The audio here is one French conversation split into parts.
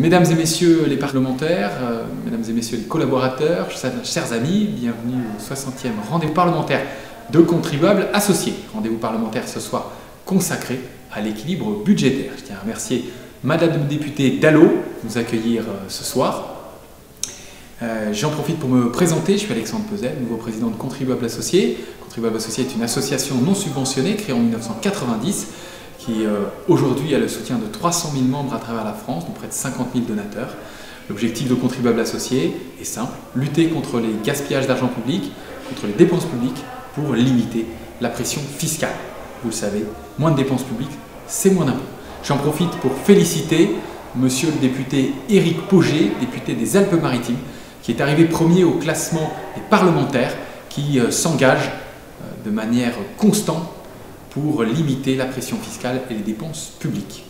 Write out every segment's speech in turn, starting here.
Mesdames et messieurs les parlementaires, mesdames et messieurs les collaborateurs, chers amis, bienvenue au 60e rendez-vous parlementaire de contribuables associés. Rendez-vous parlementaire ce soir consacré à l'équilibre budgétaire. Je tiens à remercier Madame la députée Dallot de nous accueillir ce soir. J'en profite pour me présenter, je suis Alexandre Pezel, nouveau président de Contribuables Associés. Contribuables Associés est une association non subventionnée créée en 1990 qui aujourd'hui a le soutien de 300 000 membres à travers la France, dont près de 50 000 donateurs. L'objectif de Contribuables Associés est simple, lutter contre les gaspillages d'argent public, contre les dépenses publiques pour limiter la pression fiscale. Vous le savez, moins de dépenses publiques, c'est moins d'impôts. J'en profite pour féliciter monsieur le député Éric Pauget, député des Alpes-Maritimes, qui est arrivé premier au classement des parlementaires qui s'engagent de manière constante pour limiter la pression fiscale et les dépenses publiques.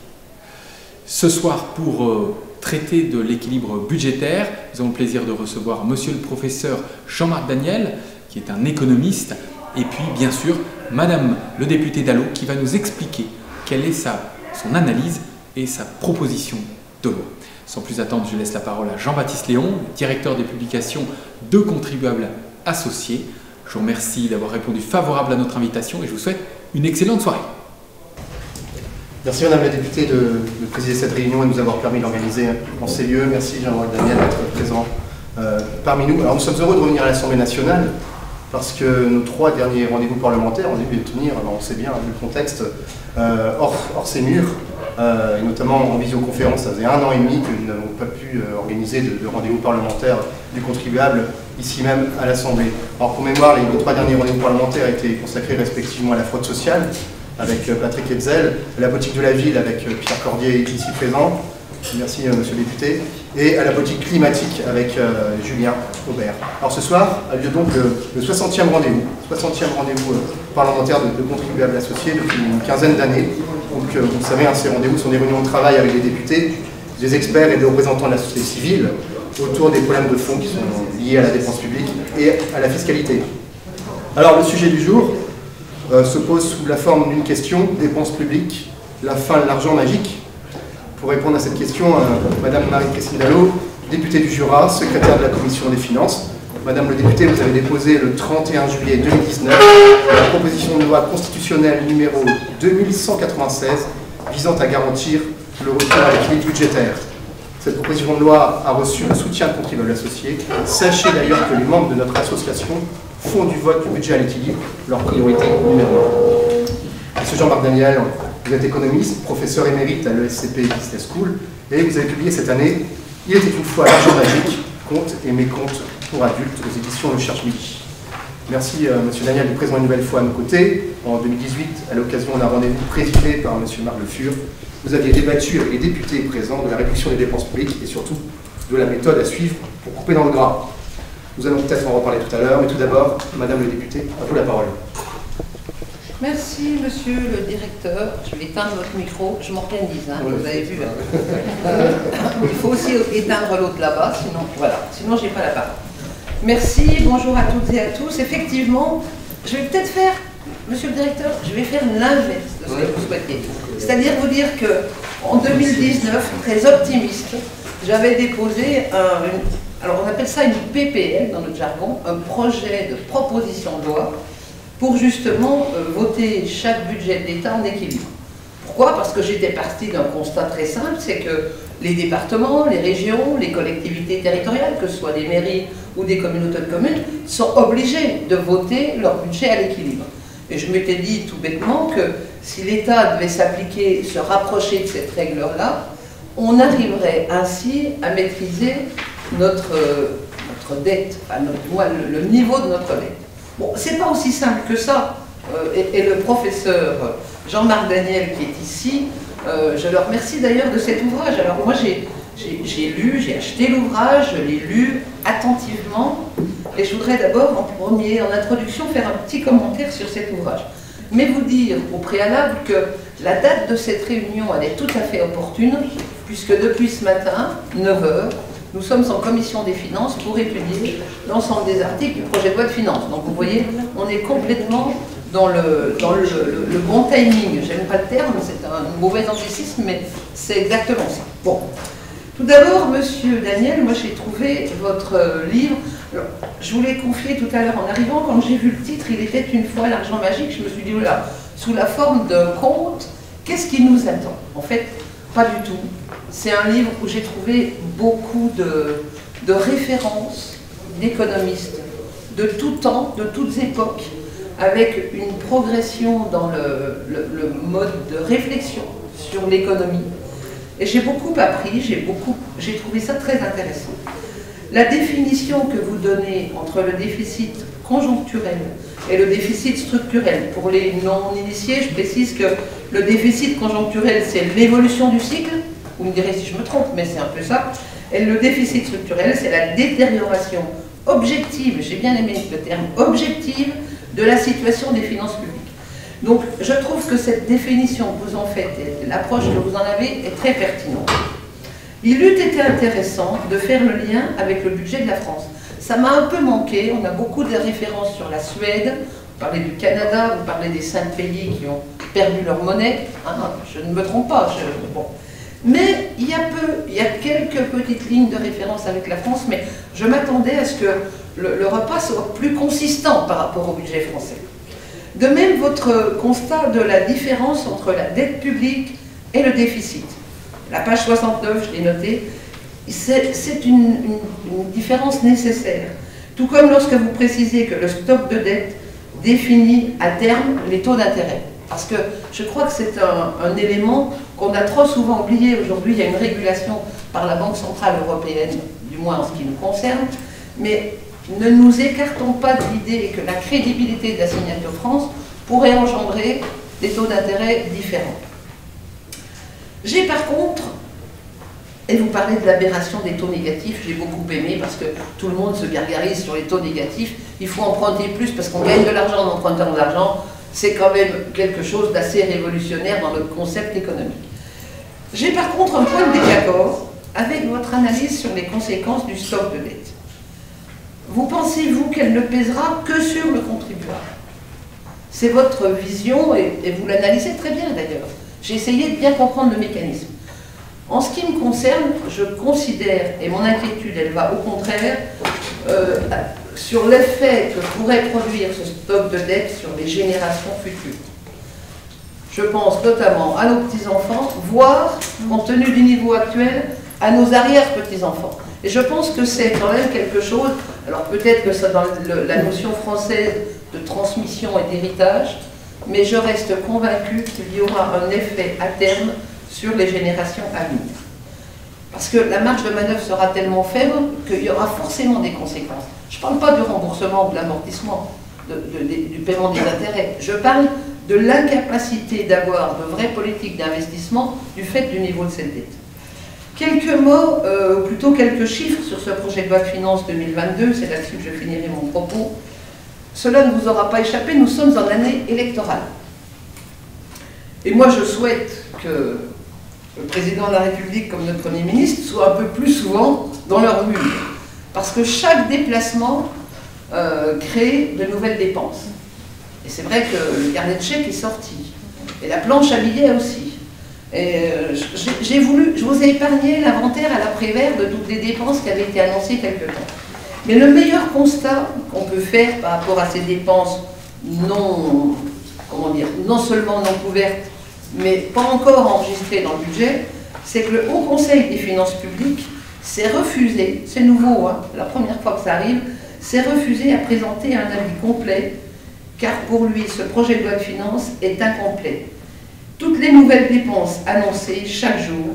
Ce soir, pour traiter de l'équilibre budgétaire, nous avons le plaisir de recevoir monsieur le professeur Jean-Marc Daniel, qui est un économiste, et puis bien sûr, madame le député Dallot, qui va nous expliquer quelle est son analyse et sa proposition de loi. Sans plus attendre, je laisse la parole à Jean-Baptiste Léon, directeur des publications de Contribuables Associés. Je vous remercie d'avoir répondu favorable à notre invitation et je vous souhaite une excellente soirée. Merci Madame la députée de présider cette réunion et de nous avoir permis d'organiser en ces lieux. Merci Jean-Marc Daniel d'être présent parmi nous. Alors nous sommes heureux de revenir à l'Assemblée nationale parce que nos 3 derniers rendez-vous parlementaires, on a dû les tenir, on sait bien, vu le contexte, hors ces murs, et notamment en visioconférence. Ça faisait 1 an et demi que nous n'avons pas pu organiser de rendez-vous parlementaires du contribuable ici même à l'Assemblée. Alors pour mémoire, les 3 derniers rendez-vous parlementaires étaient consacrés respectivement à la fraude sociale, avec Patrick Hetzel, à la politique de la ville avec Pierre Cordier ici présent, merci monsieur le député, et à la politique climatique avec Julien Aubert. Alors ce soir a lieu donc le 60e rendez-vous parlementaire de contribuables associés depuis une quinzaine d'années. Donc vous le savez, ces rendez-vous sont des réunions de travail avec les députés, des experts et des représentants de la société civile autour des problèmes de fond qui sont liés à la dépense publique et à la fiscalité. Alors le sujet du jour se pose sous la forme d'une question, dépenses publiques, la fin de l'argent magique. Pour répondre à cette question, Madame Marie-Christine Dallot, députée du Jura, secrétaire de la Commission des Finances. Madame le député, vous avez déposé le 31 juillet 2019 la proposition de loi constitutionnelle numéro 2196 visant à garantir le retour à l'équilibre budgétaire. Cette proposition de loi a reçu le soutien de Contribuables Associés. Sachez d'ailleurs que les membres de notre association font du vote du budget à l'équilibre leur priorité numéro 1. Monsieur Jean-Marc Daniel, vous êtes économiste, professeur émérite à l'ESCP Business School, et vous avez publié cette année « Il était une fois l'argent magique, comptes et mécomptes pour adultes » aux éditions Le Cherche-Midi. Merci monsieur Daniel de présenter une nouvelle fois à nos côtés. En 2018, à l'occasion d'un rendez-vous présidé par monsieur Marc Le Fur, vous aviez débattu avec les députés présents de la réduction des dépenses publiques et surtout de la méthode à suivre pour couper dans le gras. Nous allons peut-être en reparler tout à l'heure, mais tout d'abord, madame le député, à vous la parole. Merci, monsieur le directeur. Je vais éteindre votre micro. Je m'organise, hein, vous avez vu. Il faut aussi éteindre l'autre là-bas, sinon, voilà, sinon je n'ai pas la parole. Merci, bonjour à toutes et à tous. Effectivement, je vais peut-être faire, monsieur le directeur, je vais faire l'inverse de ce que vous souhaitez. C'est-à-dire vous dire qu'en 2019, très optimiste, j'avais déposé alors on appelle ça une PPL dans notre jargon, un projet de proposition de loi pour justement voter chaque budget de l'État en équilibre. Pourquoi? Parce que j'étais partie d'un constat très simple, c'est que les départements, les régions, les collectivités territoriales, que ce soit des mairies ou des communautés de communes, sont obligés de voter leur budget à l'équilibre. Et je m'étais dit tout bêtement que si l'État devait s'appliquer, se rapprocher de cette règle-là, on arriverait ainsi à maîtriser notre dette, enfin le niveau de notre dette. Bon, c'est pas aussi simple que ça. Et le professeur Jean-Marc Daniel qui est ici, je le remercie d'ailleurs de cet ouvrage. Alors moi j'ai acheté l'ouvrage, je l'ai lu attentivement, et je voudrais d'abord en introduction faire un petit commentaire sur cet ouvrage. Mais vous dire au préalable que la date de cette réunion elle est tout à fait opportune, puisque depuis ce matin, 9 h, nous sommes en commission des finances pour étudier l'ensemble des articles du projet de loi de finances. Donc vous voyez, on est complètement dans le bon timing. J'aime pas le terme, c'est un mauvais anglicisme, mais c'est exactement ça. Bon. Tout d'abord, Monsieur Daniel, moi j'ai trouvé votre livre, alors, je vous l'ai confié tout à l'heure en arrivant, quand j'ai vu le titre, il était une fois l'argent magique, je me suis dit, oh là, sous la forme d'un conte, qu'est-ce qui nous attend? En fait, pas du tout. C'est un livre où j'ai trouvé beaucoup de références d'économistes de tout temps, de toutes époques, avec une progression dans le mode de réflexion sur l'économie. Et j'ai beaucoup appris, j'ai trouvé ça très intéressant. La définition que vous donnez entre le déficit conjoncturel et le déficit structurel, pour les non-initiés, je précise que le déficit conjoncturel, c'est l'évolution du cycle, vous me direz si je me trompe, mais c'est un peu ça, et le déficit structurel, c'est la détérioration objective, j'ai bien aimé le terme, objective de la situation des finances publiques. Donc, je trouve que cette définition que vous en faites et l'approche que vous en avez est très pertinente. Il eût été intéressant de faire le lien avec le budget de la France. Ça m'a un peu manqué, on a beaucoup de références sur la Suède, vous parlez du Canada, vous parlez des 5 pays qui ont perdu leur monnaie, je ne me trompe pas, bon. Mais il y a quelques petites lignes de référence avec la France, mais je m'attendais à ce que le repas soit plus consistant par rapport au budget français. De même, votre constat de la différence entre la dette publique et le déficit. La page 69, je l'ai noté, c'est une différence nécessaire. Tout comme lorsque vous précisez que le stock de dette définit à terme les taux d'intérêt. Parce que je crois que c'est un élément qu'on a trop souvent oublié. Aujourd'hui, il y a une régulation par la Banque Centrale Européenne, du moins en ce qui nous concerne, mais ne nous écartons pas de l'idée que la crédibilité de la signature France pourrait engendrer des taux d'intérêt différents. J'ai par contre, et vous parlez de l'aberration des taux négatifs, j'ai beaucoup aimé parce que tout le monde se gargarise sur les taux négatifs, il faut emprunter plus parce qu'on gagne de l'argent en empruntant de l'argent, c'est quand même quelque chose d'assez révolutionnaire dans notre concept économique. J'ai par contre un point de désaccord avec votre analyse sur les conséquences du stock de dette. Vous pensez-vous qu'elle ne pèsera que sur le contribuable? C'est votre vision et vous l'analysez très bien d'ailleurs. J'ai essayé de bien comprendre le mécanisme. En ce qui me concerne, je considère, et mon inquiétude elle va au contraire, sur l'effet que pourrait produire ce stock de dette sur les générations futures. Je pense notamment à nos petits-enfants, voire, compte tenu du niveau actuel, à nos arrière-petits-enfants. Et je pense que c'est quand même quelque chose, alors peut-être que c'est dans la notion française de transmission et d'héritage, mais je reste convaincue qu'il y aura un effet à terme sur les générations à venir. Parce que la marge de manœuvre sera tellement faible qu'il y aura forcément des conséquences. Je ne parle pas du remboursement ou de l'amortissement, du paiement des intérêts. Je parle de l'incapacité d'avoir de vraies politiques d'investissement du fait du niveau de cette dette. Quelques mots, ou plutôt quelques chiffres sur ce projet de loi de finances 2022, c'est là-dessus que je finirai mon propos. Cela ne vous aura pas échappé, nous sommes en année électorale. Et moi je souhaite que le président de la République comme notre Premier ministre soient un peu plus souvent dans leur bulle. Parce que chaque déplacement crée de nouvelles dépenses. Et c'est vrai que le carnet de chèques est sorti. Et la planche à billets aussi. Et je vous ai épargné l'inventaire à l'après-vert de toutes les dépenses qui avaient été annoncées quelque temps. Mais le meilleur constat qu'on peut faire par rapport à ces dépenses non seulement non couvertes, mais pas encore enregistrées dans le budget, c'est que le Haut Conseil des finances publiques s'est refusé, c'est nouveau, hein, la première fois que ça arrive, s'est refusé à présenter un avis complet, car pour lui, ce projet de loi de finances est incomplet. Toutes les nouvelles dépenses annoncées chaque jour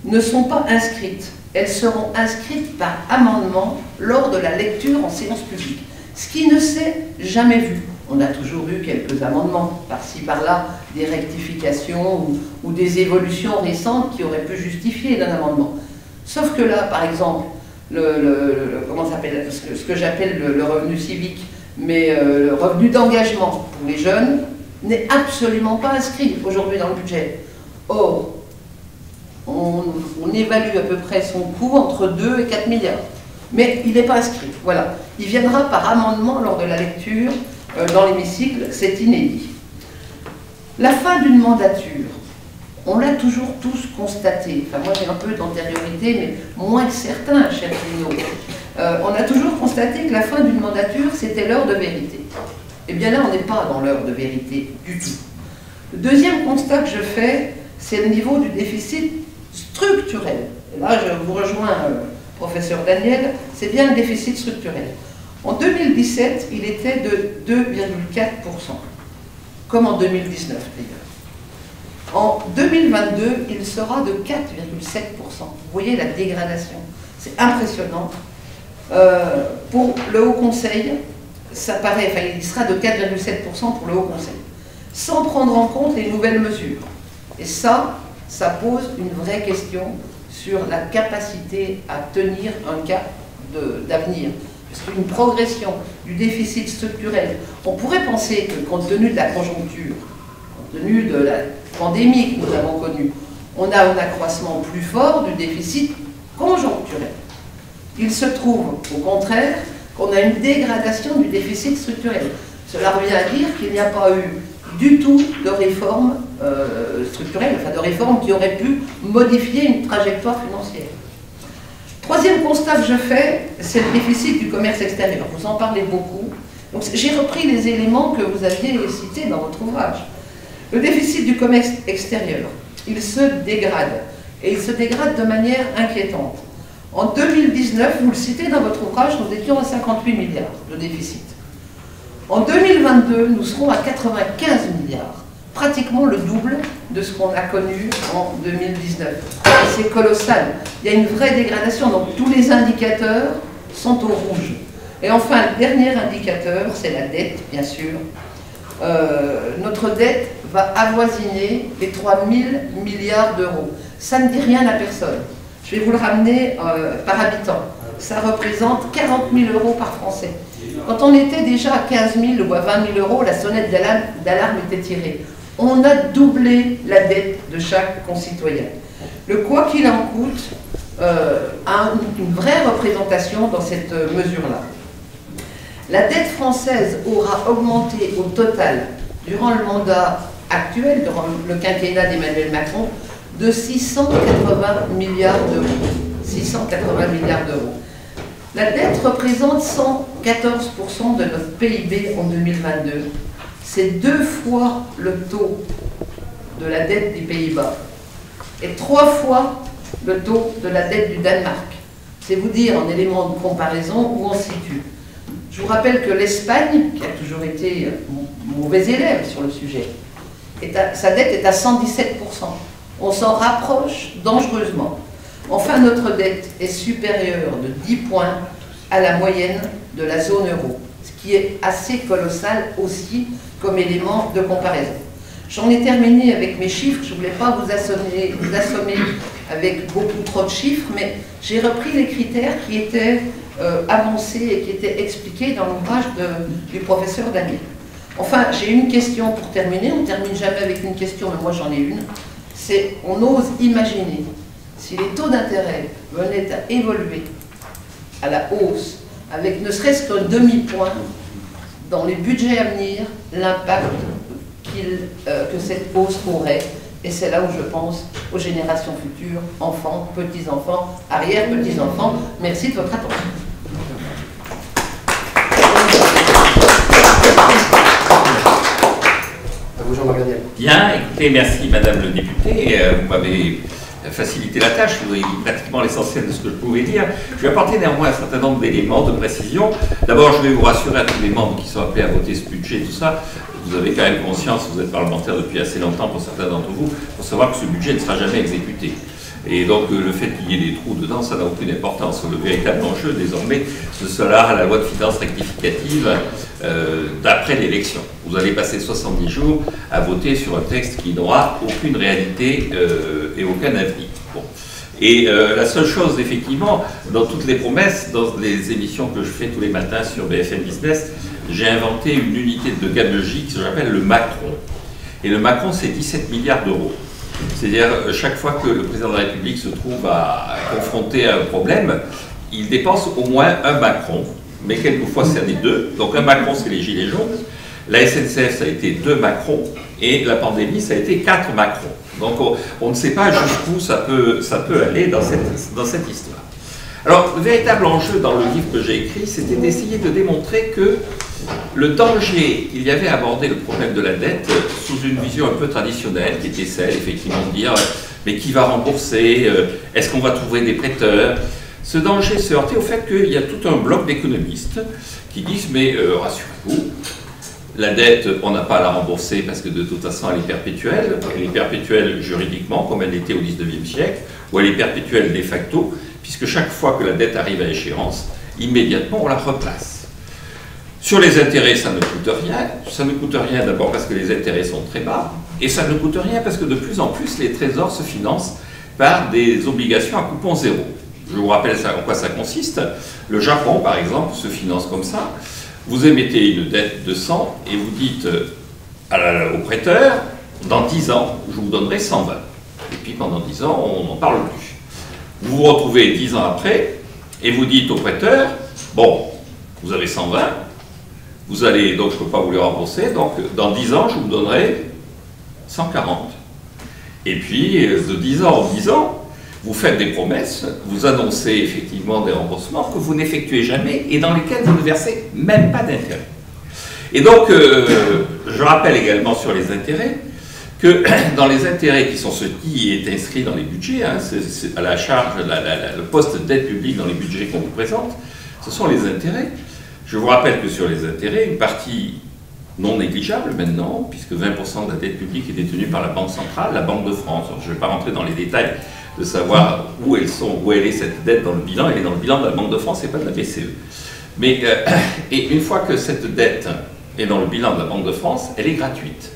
ne sont pas inscrites. Elles seront inscrites par amendement lors de la lecture en séance publique, ce qui ne s'est jamais vu. On a toujours eu quelques amendements, par-ci, par-là, des rectifications ou des évolutions récentes qui auraient pu justifier d'un amendement. Sauf que là, par exemple, comment s'appelle, ce que j'appelle le revenu civique, mais le revenu d'engagement pour les jeunes, n'est absolument pas inscrit aujourd'hui dans le budget. Or, on évalue à peu près son coût entre 2 et 4 milliards. Mais il n'est pas inscrit. Voilà. Il viendra par amendement lors de la lecture dans l'hémicycle, c'est inédit. La fin d'une mandature, On l'a toujours tous constaté. Enfin, moi j'ai un peu d'antériorité, mais moins que certains, cher Lino. On a toujours constaté que la fin d'une mandature, c'était l'heure de vérité. Eh bien là, on n'est pas dans l'heure de vérité du tout. Le deuxième constat que je fais, c'est le niveau du déficit structurel. Et là, je vous rejoins, professeur Daniel, c'est bien le déficit structurel. En 2017, il était de 2,4%, comme en 2019 d'ailleurs. En 2022, il sera de 4,7%. Vous voyez la dégradation. C'est impressionnant. Pour le Haut Conseil, ça paraît, enfin, il sera de 4,7% pour le Haut Conseil, sans prendre en compte les nouvelles mesures. Et ça pose une vraie question sur la capacité à tenir un cap d'avenir. Parce qu'une progression du déficit structurel, on pourrait penser que compte tenu de la conjoncture, compte tenu de la pandémie que nous avons connue, on a un accroissement plus fort du déficit conjoncturel. Il se trouve, au contraire, qu'on a une dégradation du déficit structurel. Cela revient à dire qu'il n'y a pas eu du tout de réforme structurelle, enfin de réforme qui aurait pu modifier une trajectoire financière. Troisième constat que je fais, c'est le déficit du commerce extérieur. Vous en parlez beaucoup. Donc j'ai repris les éléments que vous aviez cités dans votre ouvrage. Le déficit du commerce extérieur, il se dégrade. Et il se dégrade de manière inquiétante. En 2019, vous le citez dans votre ouvrage, nous étions à 58 milliards de déficit. En 2022, nous serons à 95 milliards, pratiquement le double de ce qu'on a connu en 2019. C'est colossal. Il y a une vraie dégradation, donc tous les indicateurs sont au rouge. Et enfin, le dernier indicateur, c'est la dette, bien sûr. Notre dette va avoisiner les 3 000 milliards d'euros. Ça ne dit rien à personne. Je vais vous le ramener par habitant. Ça représente 40 000 euros par Français. Quand on était déjà à 15 000 ou à 20 000 euros, la sonnette d'alarme était tirée. On a doublé la dette de chaque concitoyen. Le quoi qu'il en coûte a une vraie représentation dans cette mesure-là. La dette française aura augmenté au total, durant le mandat actuel, durant le quinquennat d'Emmanuel Macron, de 680 milliards d'euros. 680 milliards d'euros. La dette représente 114% de notre PIB en 2022. C'est 2 fois le taux de la dette des Pays-Bas et 3 fois le taux de la dette du Danemark. C'est vous dire en élément de comparaison où on se situe. Je vous rappelle que l'Espagne, qui a toujours été mauvais élève sur le sujet, sa dette est à 117%. On s'en rapproche dangereusement. Enfin, notre dette est supérieure de 10 points à la moyenne de la zone euro, ce qui est assez colossal aussi comme élément de comparaison. J'en ai terminé avec mes chiffres, je ne voulais pas vous assommer avec beaucoup trop de chiffres, mais j'ai repris les critères qui étaient avancés et qui étaient expliqués dans l'ouvrage du professeur Daniel. Enfin, j'ai une question pour terminer, on ne termine jamais avec une question, mais moi j'en ai une. C'est, on ose imaginer, si les taux d'intérêt venaient à évoluer à la hausse, avec ne serait-ce qu'un demi-point, dans les budgets à venir, l'impact que cette hausse aurait. Et c'est là où je pense aux générations futures, enfants, petits-enfants, arrière-petits-enfants. Merci de votre attention. Bien, écoutez, merci Madame le député, vous m'avez facilité la tâche, vous avez dit pratiquement l'essentiel de ce que je pouvais dire. Je vais apporter néanmoins un certain nombre d'éléments de précision. D'abord, je vais vous rassurer à tous les membres qui sont appelés à voter ce budget, tout ça. Vous avez quand même conscience, vous êtes parlementaire depuis assez longtemps pour certains d'entre vous, pour savoir que ce budget ne sera jamais exécuté. Et donc le fait qu'il y ait des trous dedans, ça n'a aucune importance. Le véritable enjeu désormais, ce sera la loi de finances rectificative d'après l'élection. Vous allez passer 70 jours à voter sur un texte qui n'aura aucune réalité et aucun avenir. Bon. Et la seule chose, effectivement, dans toutes les promesses, dans les émissions que je fais tous les matins sur BFM Business, j'ai inventé une unité de gabegie que j'appelle le Macron. Et le Macron, c'est 17 milliards d'euros. C'est-à-dire, chaque fois que le président de la République se trouve à confronter à un problème, il dépense au moins un Macron, mais quelquefois c'est des deux. Donc un Macron, c'est les gilets jaunes, la SNCF, ça a été 2 Macrons, et la pandémie, ça a été 4 Macrons. Donc on ne sait pas jusqu'où ça peut aller dans cette histoire. Alors le véritable enjeu dans le livre que j'ai écrit, c'était d'essayer de démontrer que le danger qu'il y avait à aborder le problème de la dette sous une vision un peu traditionnelle, qui était celle effectivement de dire mais qui va rembourser, est-ce qu'on va trouver des prêteurs? Ce danger se heurtait au fait qu'il y a tout un bloc d'économistes qui disent mais rassurez-vous, la dette, on n'a pas à la rembourser parce que de toute façon elle est perpétuelle juridiquement comme elle l'était au XIXe siècle, ou elle est perpétuelle de facto, puisque chaque fois que la dette arrive à échéance, immédiatement on la replace. Sur les intérêts, ça ne coûte rien. Ça ne coûte rien d'abord parce que les intérêts sont très bas, et ça ne coûte rien parce que de plus en plus les trésors se financent par des obligations à coupon zéro. Je vous rappelle en quoi ça consiste. Le Japon, par exemple, se finance comme ça. Vous émettez une dette de 100 et vous dites au prêteur, dans 10 ans, je vous donnerai 120. Et puis pendant 10 ans, on n'en parle plus. Vous vous retrouvez 10 ans après et vous dites au prêteur, bon, vous avez 120, vous allez, donc je ne peux pas vous les rembourser, donc dans 10 ans, je vous donnerai 140. Et puis, de 10 ans en 10 ans, vous faites des promesses, vous annoncez effectivement des remboursements que vous n'effectuez jamais et dans lesquels vous ne versez même pas d'intérêt. Et donc, je rappelle également sur les intérêts que dans les intérêts qui sont ce qui est inscrit dans les budgets, hein, c'est à la charge, le poste de dette publique dans les budgets qu'on vous présente, ce sont les intérêts. Je vous rappelle que sur les intérêts, une partie non négligeable maintenant, puisque 20% de la dette publique est détenue par la Banque centrale, la Banque de France. Alors, je ne vais pas rentrer dans les détails de savoir où elle est cette dette dans le bilan. Elle est dans le bilan de la Banque de France et pas de la BCE. Mais, et une fois que cette dette est dans le bilan de la Banque de France, elle est gratuite.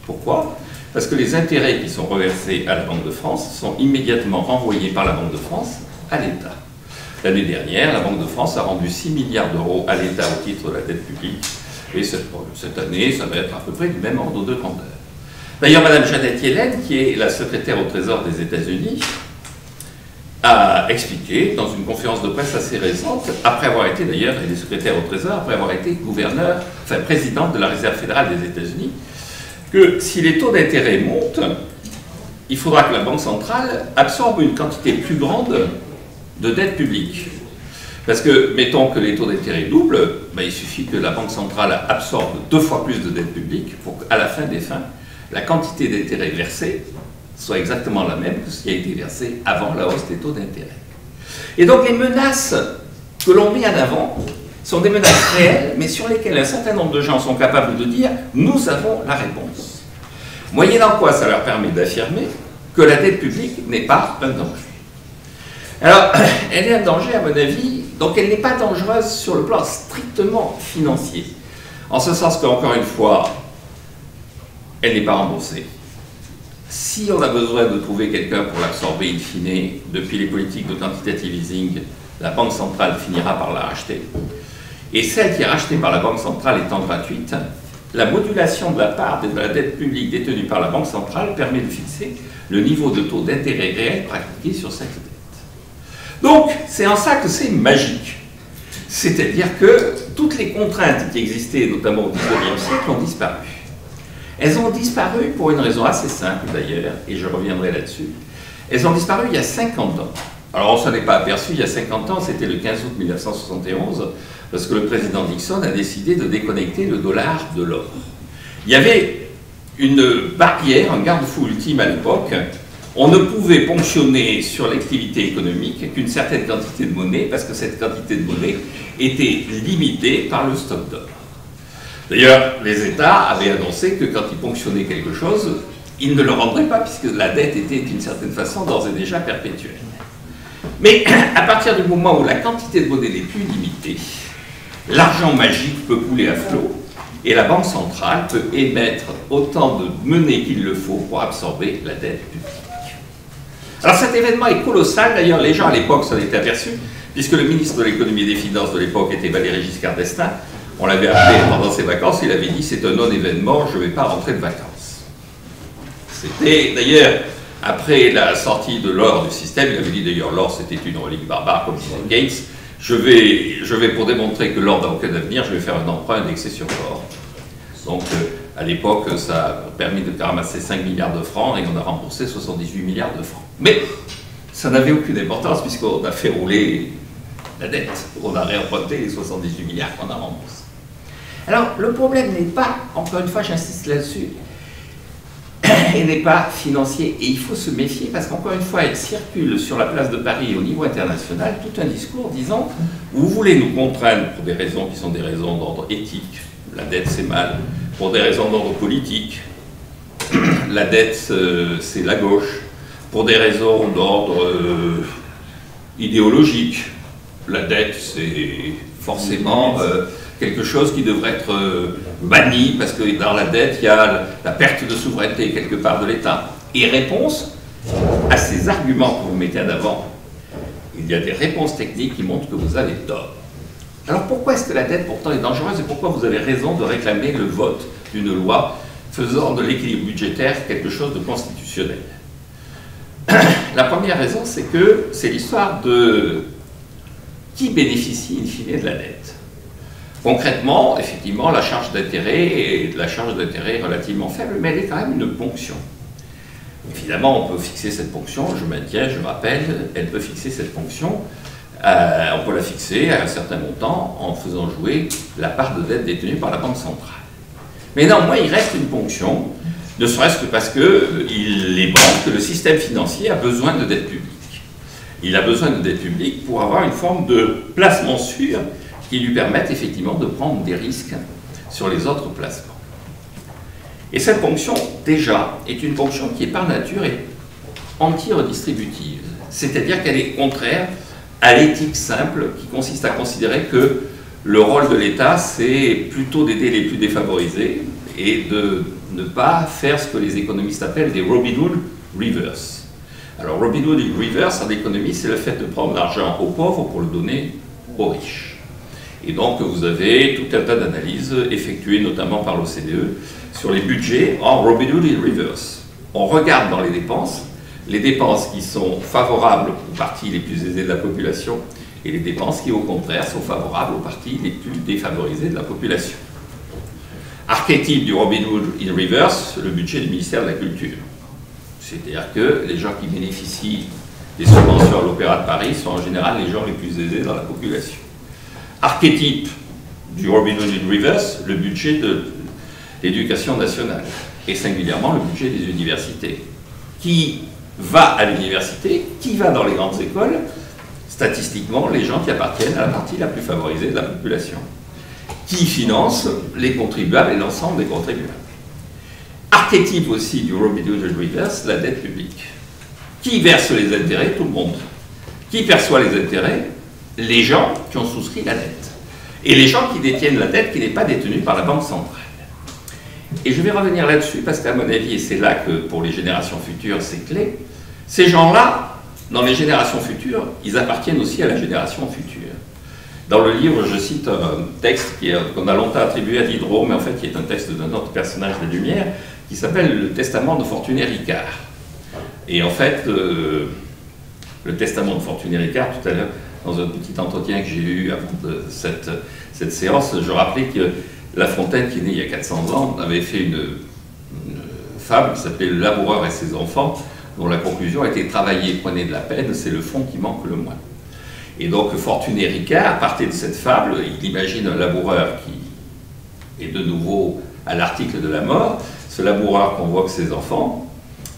Pourquoi? Parce que les intérêts qui sont reversés à la Banque de France sont immédiatement renvoyés par la Banque de France à l'État. L'année dernière, la Banque de France a rendu 6 milliards d'euros à l'État au titre de la dette publique. Et cette année, ça va être à peu près du même ordre de grandeur. D'ailleurs, Mme Janet Yellen, qui est la secrétaire au Trésor des États-Unis, a expliqué dans une conférence de presse assez récente, après avoir été d'ailleurs, elle est secrétaire au Trésor, après avoir été présidente de la Réserve fédérale des États-Unis, que si les taux d'intérêt montent, il faudra que la Banque centrale absorbe une quantité plus grande de dette publique. Parce que, mettons que les taux d'intérêt doublent, ben, il suffit que la Banque centrale absorbe 2 fois plus de dette publique pour qu'à la fin des fins, la quantité d'intérêt versée soit exactement la même que ce qui a été versé avant la hausse des taux d'intérêt. Et donc les menaces que l'on met en avant sont des menaces réelles, mais sur lesquelles un certain nombre de gens sont capables de dire « nous avons la réponse ». Moyennant quoi ça leur permet d'affirmer que la dette publique n'est pas un danger. Alors, elle est un danger à mon avis, donc elle n'est pas dangereuse sur le plan strictement financier. En ce sens qu'encore une fois, elle n'est pas remboursée. Si on a besoin de trouver quelqu'un pour l'absorber in fine, depuis les politiques de quantitative easing, la Banque centrale finira par la racheter. Et celle qui est rachetée par la Banque centrale étant gratuite, la modulation de la part de la dette publique détenue par la Banque centrale permet de fixer le niveau de taux d'intérêt réel pratiqué sur cette dette. Donc, c'est en ça que c'est magique. C'est-à-dire que toutes les contraintes qui existaient, notamment au XIXe siècle, ont disparu. Elles ont disparu pour une raison assez simple d'ailleurs, et je reviendrai là-dessus. Elles ont disparu il y a 50 ans. Alors on ne s'en est pas aperçu, il y a 50 ans, c'était le 15 août 1971, parce que le président Nixon a décidé de déconnecter le dollar de l'or. Il y avait une barrière, un garde-fou ultime à l'époque. On ne pouvait ponctionner sur l'activité économique qu'une certaine quantité de monnaie, parce que cette quantité de monnaie était limitée par le stock d'or. D'ailleurs, les États avaient annoncé que quand ils ponctionnaient quelque chose, ils ne le rendraient pas, puisque la dette était d'une certaine façon d'ores et déjà perpétuelle. Mais à partir du moment où la quantité de monnaie n'est plus limitée, l'argent magique peut couler à flot, et la Banque centrale peut émettre autant de monnaie qu'il le faut pour absorber la dette publique. Alors cet événement est colossal, d'ailleurs les gens à l'époque s'en étaient aperçus, puisque le ministre de l'économie et des finances de l'époque était Valéry Giscard d'Estaing. On l'avait appelé pendant ses vacances, il avait dit c'est un non-événement, je ne vais pas rentrer de vacances. C'était d'ailleurs, après la sortie de l'or du système, il avait dit d'ailleurs l'or c'était une relique barbare, comme disait Gates, je vais pour démontrer que l'or n'a aucun avenir, je vais faire un emprunt indexé sur l'or. Donc À l'époque, ça a permis de ramasser 5 milliards de francs et on a remboursé 78 milliards de francs. Mais ça n'avait aucune importance puisqu'on a fait rouler la dette. On a réemprunté les 78 milliards qu'on a remboursés. Alors, le problème n'est pas, encore une fois, j'insiste là-dessus, et n'est pas financier. Et il faut se méfier parce qu'encore une fois, il circule sur la place de Paris et au niveau international tout un discours disant « Vous voulez nous contraindre pour des raisons qui sont des raisons d'ordre éthique, la dette c'est mal, pour des raisons d'ordre politique, la dette c'est la gauche, pour des raisons d'ordre idéologique, la dette c'est forcément quelque chose qui devrait être banni parce que dans la dette il y a la perte de souveraineté quelque part de l'État. » Et réponse à ces arguments que vous mettez en avant, il y a des réponses techniques qui montrent que vous avez tort. Alors pourquoi est-ce que la dette pourtant est dangereuse et pourquoi vous avez raison de réclamer le vote d'une loi faisant de l'équilibre budgétaire quelque chose de constitutionnel? La première raison, c'est que c'est l'histoire de qui bénéficie in fine de la dette. Concrètement, effectivement, la charge d'intérêt est de la charge d'intérêt relativement faible, mais elle est quand même une ponction. Évidemment, on peut fixer cette ponction, je maintiens, je rappelle, elle peut fixer cette ponction. On peut la fixer à un certain montant en faisant jouer la part de dette détenue par la Banque centrale. Mais néanmoins, il reste une ponction, ne serait-ce que parce que les banques, le système financier a besoin de dette publique. Il a besoin de dette publique pour avoir une forme de placement sûr qui lui permette effectivement de prendre des risques sur les autres placements. Et cette ponction, déjà, est une ponction qui est par nature anti-redistributive, c'est-à-dire qu'elle est contraire à l'éthique simple qui consiste à considérer que le rôle de l'État, c'est plutôt d'aider les plus défavorisés et de ne pas faire ce que les économistes appellent des Robin Hood reverse. Alors Robin Hood reverse en économie, c'est le fait de prendre l'argent aux pauvres pour le donner aux riches. Et donc vous avez tout un tas d'analyses effectuées notamment par l'OCDE sur les budgets en Robin Hood reverse. On regarde dans les dépenses qui sont favorables aux parties les plus aisées de la population et les dépenses qui, au contraire, sont favorables aux parties les plus défavorisées de la population. Archétype du Robin Hood in reverse, le budget du ministère de la Culture. C'est-à-dire que les gens qui bénéficient des subventions à l'Opéra de Paris sont en général les gens les plus aisés dans la population. Archétype du Robin Hood in reverse, le budget de l'éducation nationale, et singulièrement le budget des universités. Qui va à l'université, qui va dans les grandes écoles? Statistiquement, les gens qui appartiennent à la partie la plus favorisée de la population. Qui finance? Les contribuables et l'ensemble des contribuables. Archétype aussi du Robin Hood in reverse, la dette publique. Qui verse les intérêts? Tout le monde. Qui perçoit les intérêts? Les gens qui ont souscrit la dette. Et les gens qui détiennent la dette qui n'est pas détenue par la Banque centrale. Et je vais revenir là-dessus parce qu'à mon avis, et c'est là que pour les générations futures c'est clé, ces gens-là, dans les générations futures, ils appartiennent aussi à la génération future. Dans le livre, je cite un texte qu'on a longtemps attribué à Diderot, mais en fait qui est un texte d'un autre personnage des Lumières, qui s'appelle le Testament de Fortuné Ricard. Et en fait, le Testament de Fortuné Ricard, tout à l'heure, dans un petit entretien que j'ai eu avant cette séance, je rappelais que La Fontaine, qui est né il y a 400 ans, avait fait une fable qui s'appelait Le laboureur et ses enfants, dont la conclusion était « Travailler, prenez de la peine, c'est le fond qui manque le moins ». Et donc Fortuné Ricard partait de cette fable, il imagine un laboureur qui est de nouveau à l'article de la mort, ce laboureur convoque ses enfants,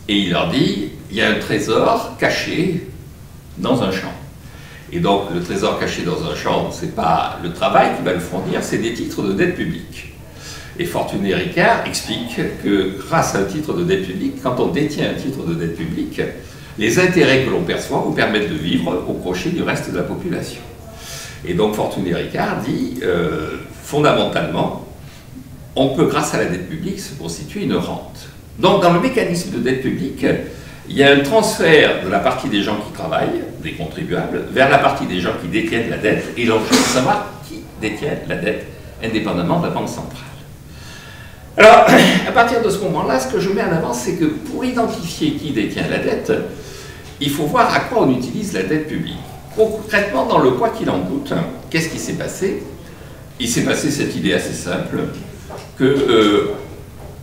et il leur dit « Il y a un trésor caché dans un champ ». Et donc, le trésor caché dans un champ, ce n'est pas le travail qui va le fournir, c'est des titres de dette publique. Et Fortuné Ricard explique que grâce à un titre de dette publique, quand on détient un titre de dette publique, les intérêts que l'on perçoit vous permettent de vivre au crochet du reste de la population. Et donc Fortuné Ricard dit, fondamentalement, on peut, grâce à la dette publique, se constituer une rente. Donc, dans le mécanisme de dette publique, il y a un transfert de la partie des gens qui travaillent, des contribuables, vers la partie des gens qui détiennent la dette, et l'enjeu est de savoir qui détient la dette, indépendamment de la Banque centrale. Alors, à partir de ce moment-là, ce que je mets en avant, c'est que pour identifier qui détient la dette, il faut voir à quoi on utilise la dette publique. Concrètement, dans le quoi qu'il en coûte, qu'est-ce qui s'est passé? Il s'est passé cette idée assez simple que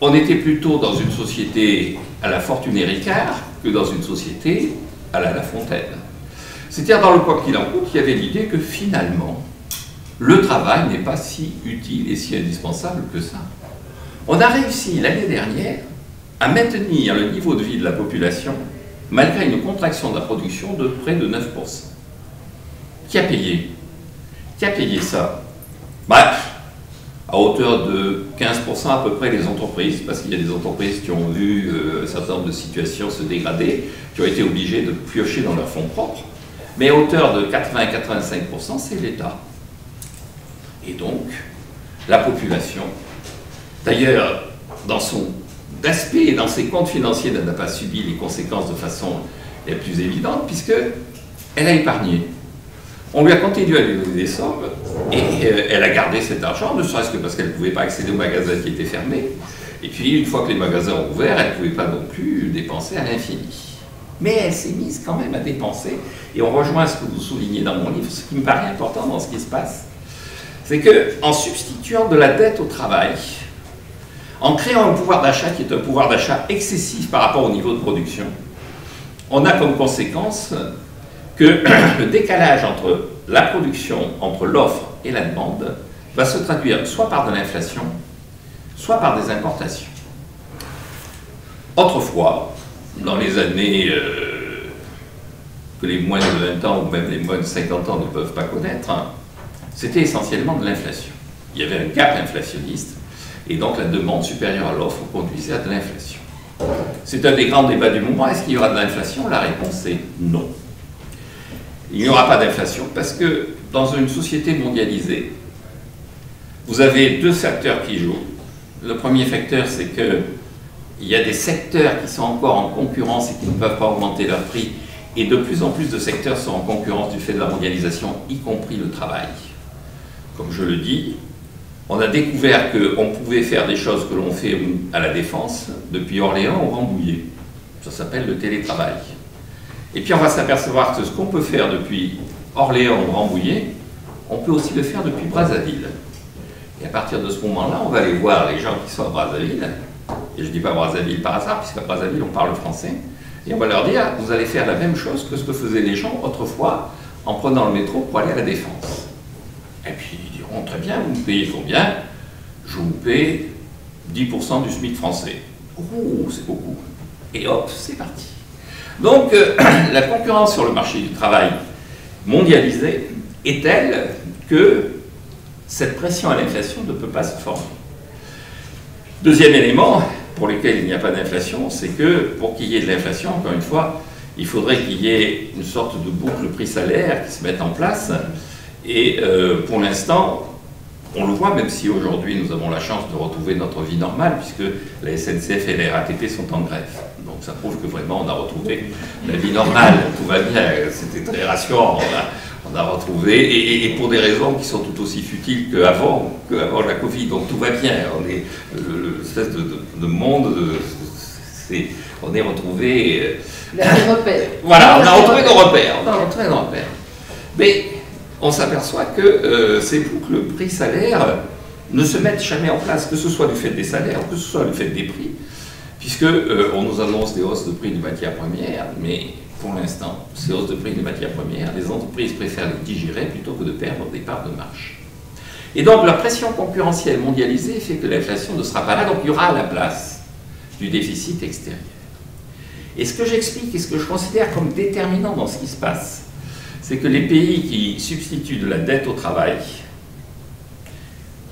on était plutôt dans une société à la fortune Ricard que dans une société à la Fontaine. C'est-à-dire dans le quoi qu'il en coûte, il y avait l'idée que finalement, le travail n'est pas si utile et si indispensable que ça. On a réussi l'année dernière à maintenir le niveau de vie de la population malgré une contraction de la production de près de 9%. Qui a payé? Qui a payé ça? À hauteur de 15% à peu près les entreprises, parce qu'il y a des entreprises qui ont vu un certain nombre de situations se dégrader, qui ont été obligées de piocher dans leurs fonds propres, mais à hauteur de 80-85%, c'est l'État. Et donc, la population, d'ailleurs, dans son aspect et dans ses comptes financiers, n'a pas subi les conséquences de façon la plus évidente, puisqu'elle a épargné. On lui a continué à lui donner des sommes et elle a gardé cet argent, ne serait-ce que parce qu'elle ne pouvait pas accéder aux magasins qui étaient fermés. Et puis, une fois que les magasins ont ouvert, elle ne pouvait pas non plus dépenser à l'infini. Mais elle s'est mise quand même à dépenser. Et on rejoint ce que vous soulignez dans mon livre, ce qui me paraît important dans ce qui se passe. C'est qu'en substituant de la dette au travail, en créant un pouvoir d'achat qui est un pouvoir d'achat excessif par rapport au niveau de production, on a comme conséquence que le décalage entre la production, entre l'offre et la demande, va se traduire soit par de l'inflation, soit par des importations. Autrefois, dans les années que les moins de 20 ans ou même les moins de 50 ans ne peuvent pas connaître, c'était essentiellement de l'inflation. Il y avait un gap inflationniste, et donc la demande supérieure à l'offre conduisait à de l'inflation. C'est un des grands débats du moment. Est-ce qu'il y aura de l'inflation? La réponse est non. Il n'y aura pas d'inflation parce que dans une société mondialisée, vous avez deux facteurs qui jouent. Le premier facteur, c'est qu'il y a des secteurs qui sont encore en concurrence et qui ne peuvent pas augmenter leur prix, et de plus en plus de secteurs sont en concurrence du fait de la mondialisation, y compris le travail. Comme je le dis, on a découvert qu'on pouvait faire des choses que l'on fait à la Défense depuis Orléans au Rambouillet. Ça s'appelle le télétravail. Et puis on va s'apercevoir que ce qu'on peut faire depuis Orléans au Rambouillet, on peut aussi le faire depuis Brazzaville. Et à partir de ce moment-là, on va aller voir les gens qui sont à Brazzaville, et je ne dis pas Brazzaville par hasard, puisqu'à Brazzaville on parle français, et on va leur dire, vous allez faire la même chose que ce que faisaient les gens autrefois en prenant le métro pour aller à la Défense. Et puis ils diront, très bien, vous me payez combien? Je vous paie 10% du SMIC français. Oh, c'est beaucoup. Et hop, c'est parti. Donc, la concurrence sur le marché du travail mondialisé est telle que cette pression à l'inflation ne peut pas se former. Deuxième élément, pour lequel il n'y a pas d'inflation, c'est que pour qu'il y ait de l'inflation, encore une fois, il faudrait qu'il y ait une sorte de boucle prix-salaire qui se mette en place. Et pour l'instant, on le voit, même si aujourd'hui nous avons la chance de retrouver notre vie normale, puisque la SNCF et la RATP sont en grève. Donc ça prouve que vraiment on a retrouvé la vie normale, tout va bien, c'était très rassurant, on a retrouvé, et pour des raisons qui sont tout aussi futiles qu'avant la Covid, donc tout va bien, on est l'espèce de monde, on est retrouvé... Voilà, on a retrouvé nos repères, Mais on s'aperçoit que ces boucles prix-salaire ne se mettent jamais en place, que ce soit du fait des salaires, que ce soit du fait des prix, puisqu'on nous annonce des hausses de prix de matières premières, mais pour l'instant, ces hausses de prix de matières premières, les entreprises préfèrent les digérer plutôt que de perdre des parts de marge. Et donc la pression concurrentielle mondialisée fait que l'inflation ne sera pas là, donc il y aura à la place du déficit extérieur. Et ce que j'explique et ce que je considère comme déterminant dans ce qui se passe, c'est que les pays qui substituent de la dette au travail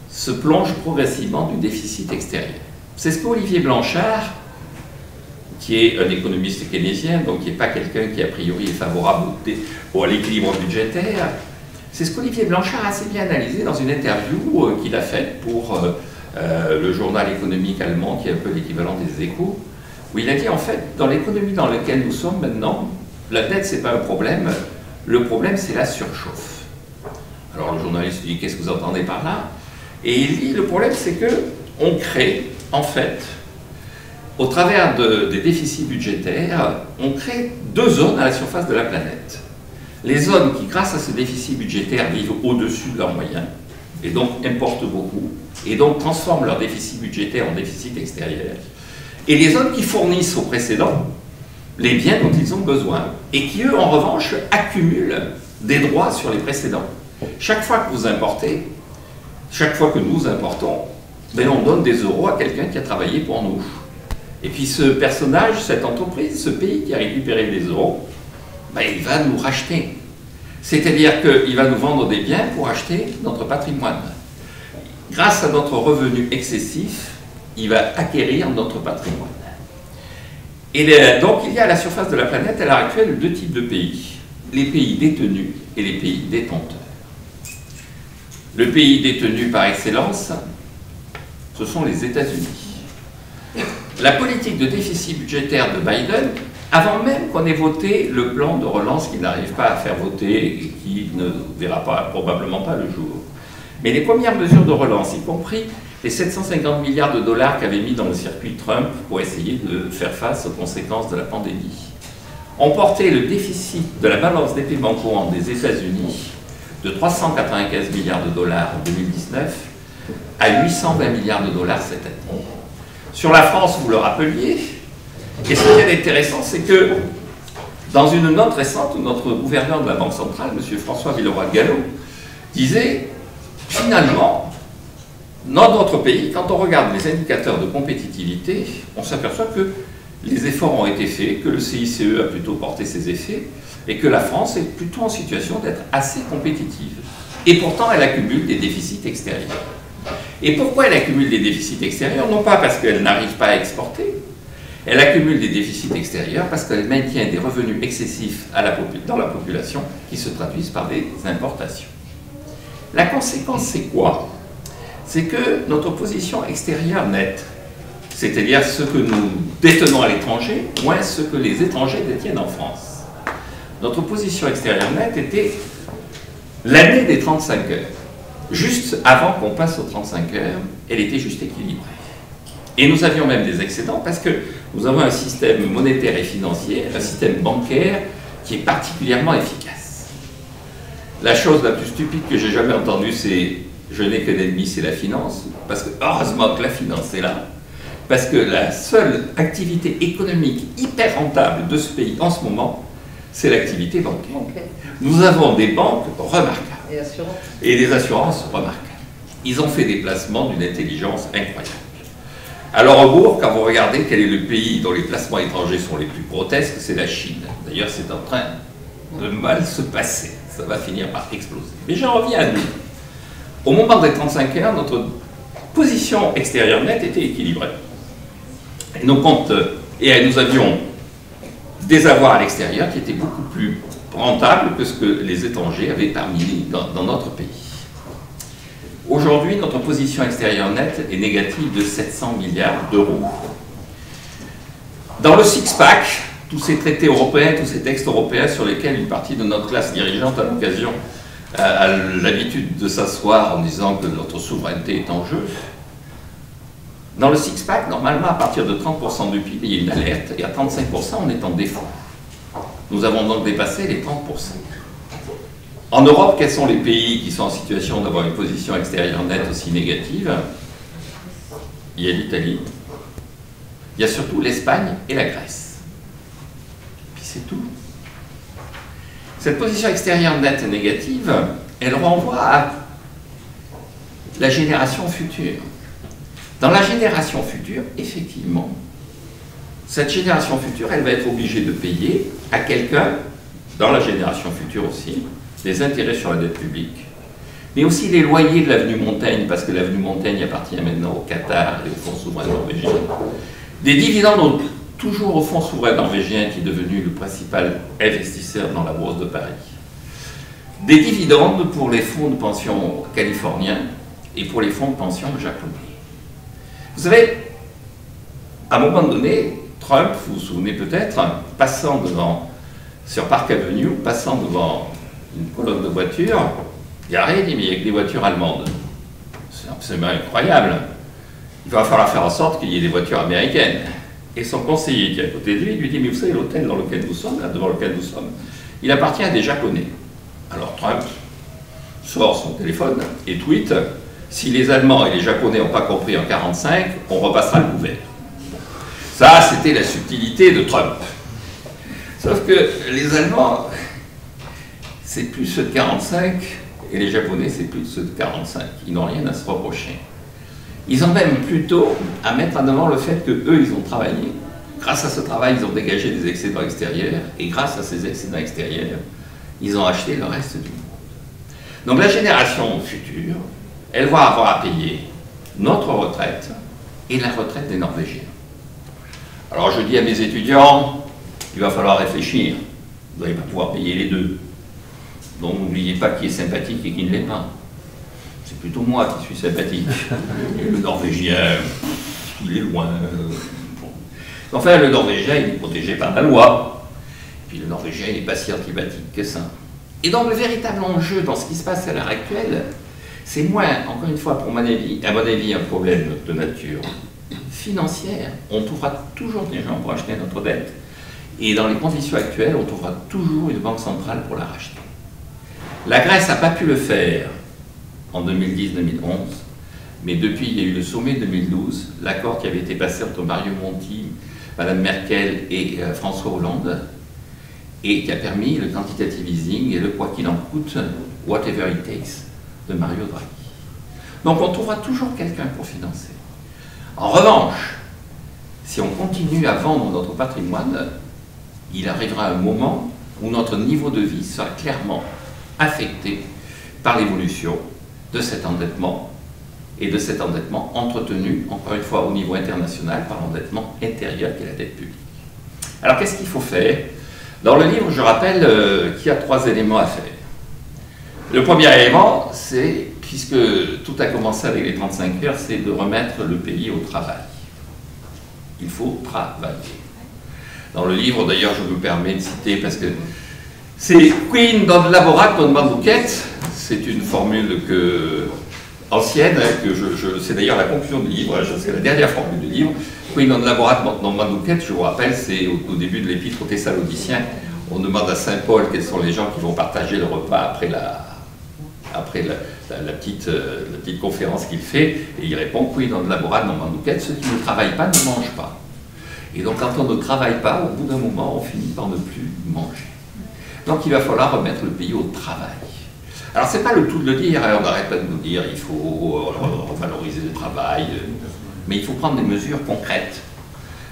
se plongent progressivement du déficit extérieur. C'est ce qu'Olivier Blanchard, qui est un économiste keynésien, donc qui n'est pas quelqu'un qui a priori est favorable à l'équilibre budgétaire, c'est ce qu'Olivier Blanchard a assez bien analysé dans une interview qu'il a faite pour le journal économique allemand, qui est un peu l'équivalent des Échos, où il a dit en fait, dans l'économie dans laquelle nous sommes maintenant, la dette c'est pas un problème, le problème c'est la surchauffe. Alors le journaliste dit qu'est-ce que vous entendez par là? Et il dit le problème c'est que on crée en fait, au travers des déficits budgétaires, on crée deux zones à la surface de la planète. Les zones qui, grâce à ce déficit budgétaire, vivent au-dessus de leurs moyens, et donc importent beaucoup, et donc transforment leur déficit budgétaire en déficit extérieur, et les autres qui fournissent aux précédents les biens dont ils ont besoin, et qui, eux, en revanche, accumulent des droits sur les précédents. Chaque fois que vous importez, chaque fois que nous importons, ben on donne des euros à quelqu'un qui a travaillé pour nous. Et puis ce personnage, cette entreprise, ce pays qui a récupéré des euros, ben il va nous racheter. C'est-à-dire qu'il va nous vendre des biens pour acheter notre patrimoine. Grâce à notre revenu excessif, il va acquérir notre patrimoine. Et donc il y a à la surface de la planète, à l'heure actuelle, deux types de pays. Les pays détenus et les pays détenteurs. Le pays détenu par excellence, ce sont les États-Unis. La politique de déficit budgétaire de Biden, avant même qu'on ait voté le plan de relance qu'il n'arrive pas à faire voter et qui ne verra probablement pas le jour. Mais les premières mesures de relance, y compris les 750 milliards de dollars qu'avait mis dans le circuit Trump pour essayer de faire face aux conséquences de la pandémie, ont porté le déficit de la balance des paiements courants des États-Unis de 395 milliards de dollars en 2019 à 820 milliards de dollars cette année. Sur la France, vous le rappeliez, et ce qui est intéressant, c'est que dans une note récente, notre gouverneur de la Banque centrale, M. François Villeroy-Gallo, disait finalement, dans notre pays, quand on regarde les indicateurs de compétitivité, on s'aperçoit que les efforts ont été faits, que le CICE a plutôt porté ses effets, et que la France est plutôt en situation d'être assez compétitive. Et pourtant, elle accumule des déficits extérieurs. Et pourquoi elle accumule des déficits extérieurs? Non pas parce qu'elle n'arrive pas à exporter, elle accumule des déficits extérieurs parce qu'elle maintient des revenus excessifs dans la population qui se traduisent par des importations. La conséquence, c'est quoi? C'est que notre position extérieure nette, c'est-à-dire ce que nous détenons à l'étranger, moins ce que les étrangers détiennent en France. Notre position extérieure nette était l'année des 35 heures. Juste avant qu'on passe aux 35 heures, elle était juste équilibrée. Et nous avions même des excédents parce que nous avons un système monétaire et financier, un système bancaire qui est particulièrement efficace. La chose la plus stupide que j'ai jamais entendue, c'est « je n'ai qu'un ennemi, c'est la finance », parce que heureusement que la finance est là, parce que la seule activité économique hyper rentable de ce pays en ce moment, c'est l'activité bancaire. Okay. Nous avons des banques remarquables et des assurances remarquables. Ils ont fait des placements d'une intelligence incroyable. Alors au bourg, quand vous regardez quel est le pays dont les placements étrangers sont les plus grotesques, c'est la Chine. D'ailleurs, c'est en train de mal se passer. Ça va finir par exploser. Mais j'en reviens à nous. Au moment des 35 heures, notre position extérieure nette était équilibrée. Et nos comptes, et nous avions des avoirs à l'extérieur qui étaient beaucoup plus rentables que ce que les étrangers avaient parmi dans notre pays. Aujourd'hui, notre position extérieure nette est négative de 700 milliards d'euros. Dans le six-pack, tous ces traités européens, tous ces textes européens sur lesquels une partie de notre classe dirigeante à l'occasion a l'habitude de s'asseoir en disant que notre souveraineté est en jeu, dans le six-pack, normalement, à partir de 30% du PIB, il y a une alerte, et à 35%, on est en défaut. Nous avons donc dépassé les 30%. En Europe, quels sont les pays qui sont en situation d'avoir une position extérieure nette aussi négative? Il y a l'Italie, il y a surtout l'Espagne et la Grèce. Puis c'est tout. Cette position extérieure nette négative, elle renvoie à la génération future. Dans la génération future, effectivement, cette génération future, elle va être obligée de payer à quelqu'un, dans la génération future aussi, des intérêts sur la dette publique, mais aussi les loyers de l'avenue Montaigne, parce que l'avenue Montaigne appartient maintenant au Qatar et au fonds souverain norvégien, des dividendes toujours au fonds souverain norvégien qui est devenu le principal investisseur dans la bourse de Paris, des dividendes pour les fonds de pension californiens et pour les fonds de pension japonais. Vous savez, à un moment donné, Trump, vous vous souvenez peut-être, passant sur Park Avenue, passant devant une colonne de voitures, garé, il dit, mais il n'y a que des voitures allemandes. C'est absolument incroyable. Il va falloir faire en sorte qu'il y ait des voitures américaines. Et son conseiller qui est à côté de lui dit, mais vous savez, l'hôtel dans lequel nous sommes, là, devant lequel nous sommes, il appartient à des Japonais. Alors Trump sort son téléphone et tweet « Si les Allemands et les Japonais n'ont pas compris en 1945, on repassera le couvert ». Ça, c'était la subtilité de Trump. Sauf que les Allemands, c'est plus ceux de 1945, et les Japonais, c'est plus ceux de 1945. Ils n'ont rien à se reprocher. Ils ont même plutôt à mettre en avant le fait qu'eux, ils ont travaillé. Grâce à ce travail, ils ont dégagé des excédents extérieurs, et grâce à ces excédents extérieurs, ils ont acheté le reste du monde. Donc la génération future, elle va avoir à payer notre retraite et la retraite des Norvégiens. Alors je dis à mes étudiants, il va falloir réfléchir. Vous n'allez pas pouvoir payer les deux. Donc n'oubliez pas qui est sympathique et qui ne l'est pas. C'est plutôt moi qui suis sympathique. Et le Norvégien, il est loin. Enfin, le Norvégien, il est protégé par la loi. Et puis le Norvégien, il n'est pas si antipathique que ça. Et donc le véritable enjeu dans ce qui se passe à l'heure actuelle, c'est moins, encore une fois, à mon avis, un problème de nature financière. On trouvera toujours des gens pour acheter notre dette. Et dans les conditions actuelles, on trouvera toujours une banque centrale pour la racheter. La Grèce n'a pas pu le faire en 2010-2011, mais depuis, il y a eu le sommet 2012, l'accord qui avait été passé entre Mario Monti, Mme Merkel et François Hollande, et qui a permis le quantitative easing et le quoi qu'il en coûte, whatever it takes, de Mario Draghi. Donc on trouvera toujours quelqu'un pour financer. En revanche, si on continue à vendre notre patrimoine, il arrivera un moment où notre niveau de vie sera clairement affecté par l'évolution de cet endettement, et de cet endettement entretenu, encore une fois, au niveau international, par l'endettement intérieur qui est la dette publique. Alors qu'est-ce qu'il faut faire? Dans le livre, je rappelle qu'il y a 3 éléments à faire. Le premier élément, c'est, puisque tout a commencé avec les 35 heures, c'est de remettre le pays au travail. Il faut travailler. Dans le livre, d'ailleurs, je me permets de citer, parce que c'est Queen non laborat non manducet, c'est une formule ancienne, c'est d'ailleurs la conclusion du livre, c'est la dernière formule du livre. Queen non laborat non manducet, je vous rappelle, c'est au début de l'épître aux Thessaloniciens. On demande à saint Paul quels sont les gens qui vont partager le repas après la petite conférence qu'il fait, et il répond Queen non laborat non manducet, ceux qui ne travaillent pas ne mangent pas. Et donc quand on ne travaille pas, au bout d'un moment, on finit par ne plus manger. Donc il va falloir remettre le pays au travail. Alors c'est pas le tout de le dire, on n'arrête pas de nous dire il faut revaloriser le travail, mais il faut prendre des mesures concrètes.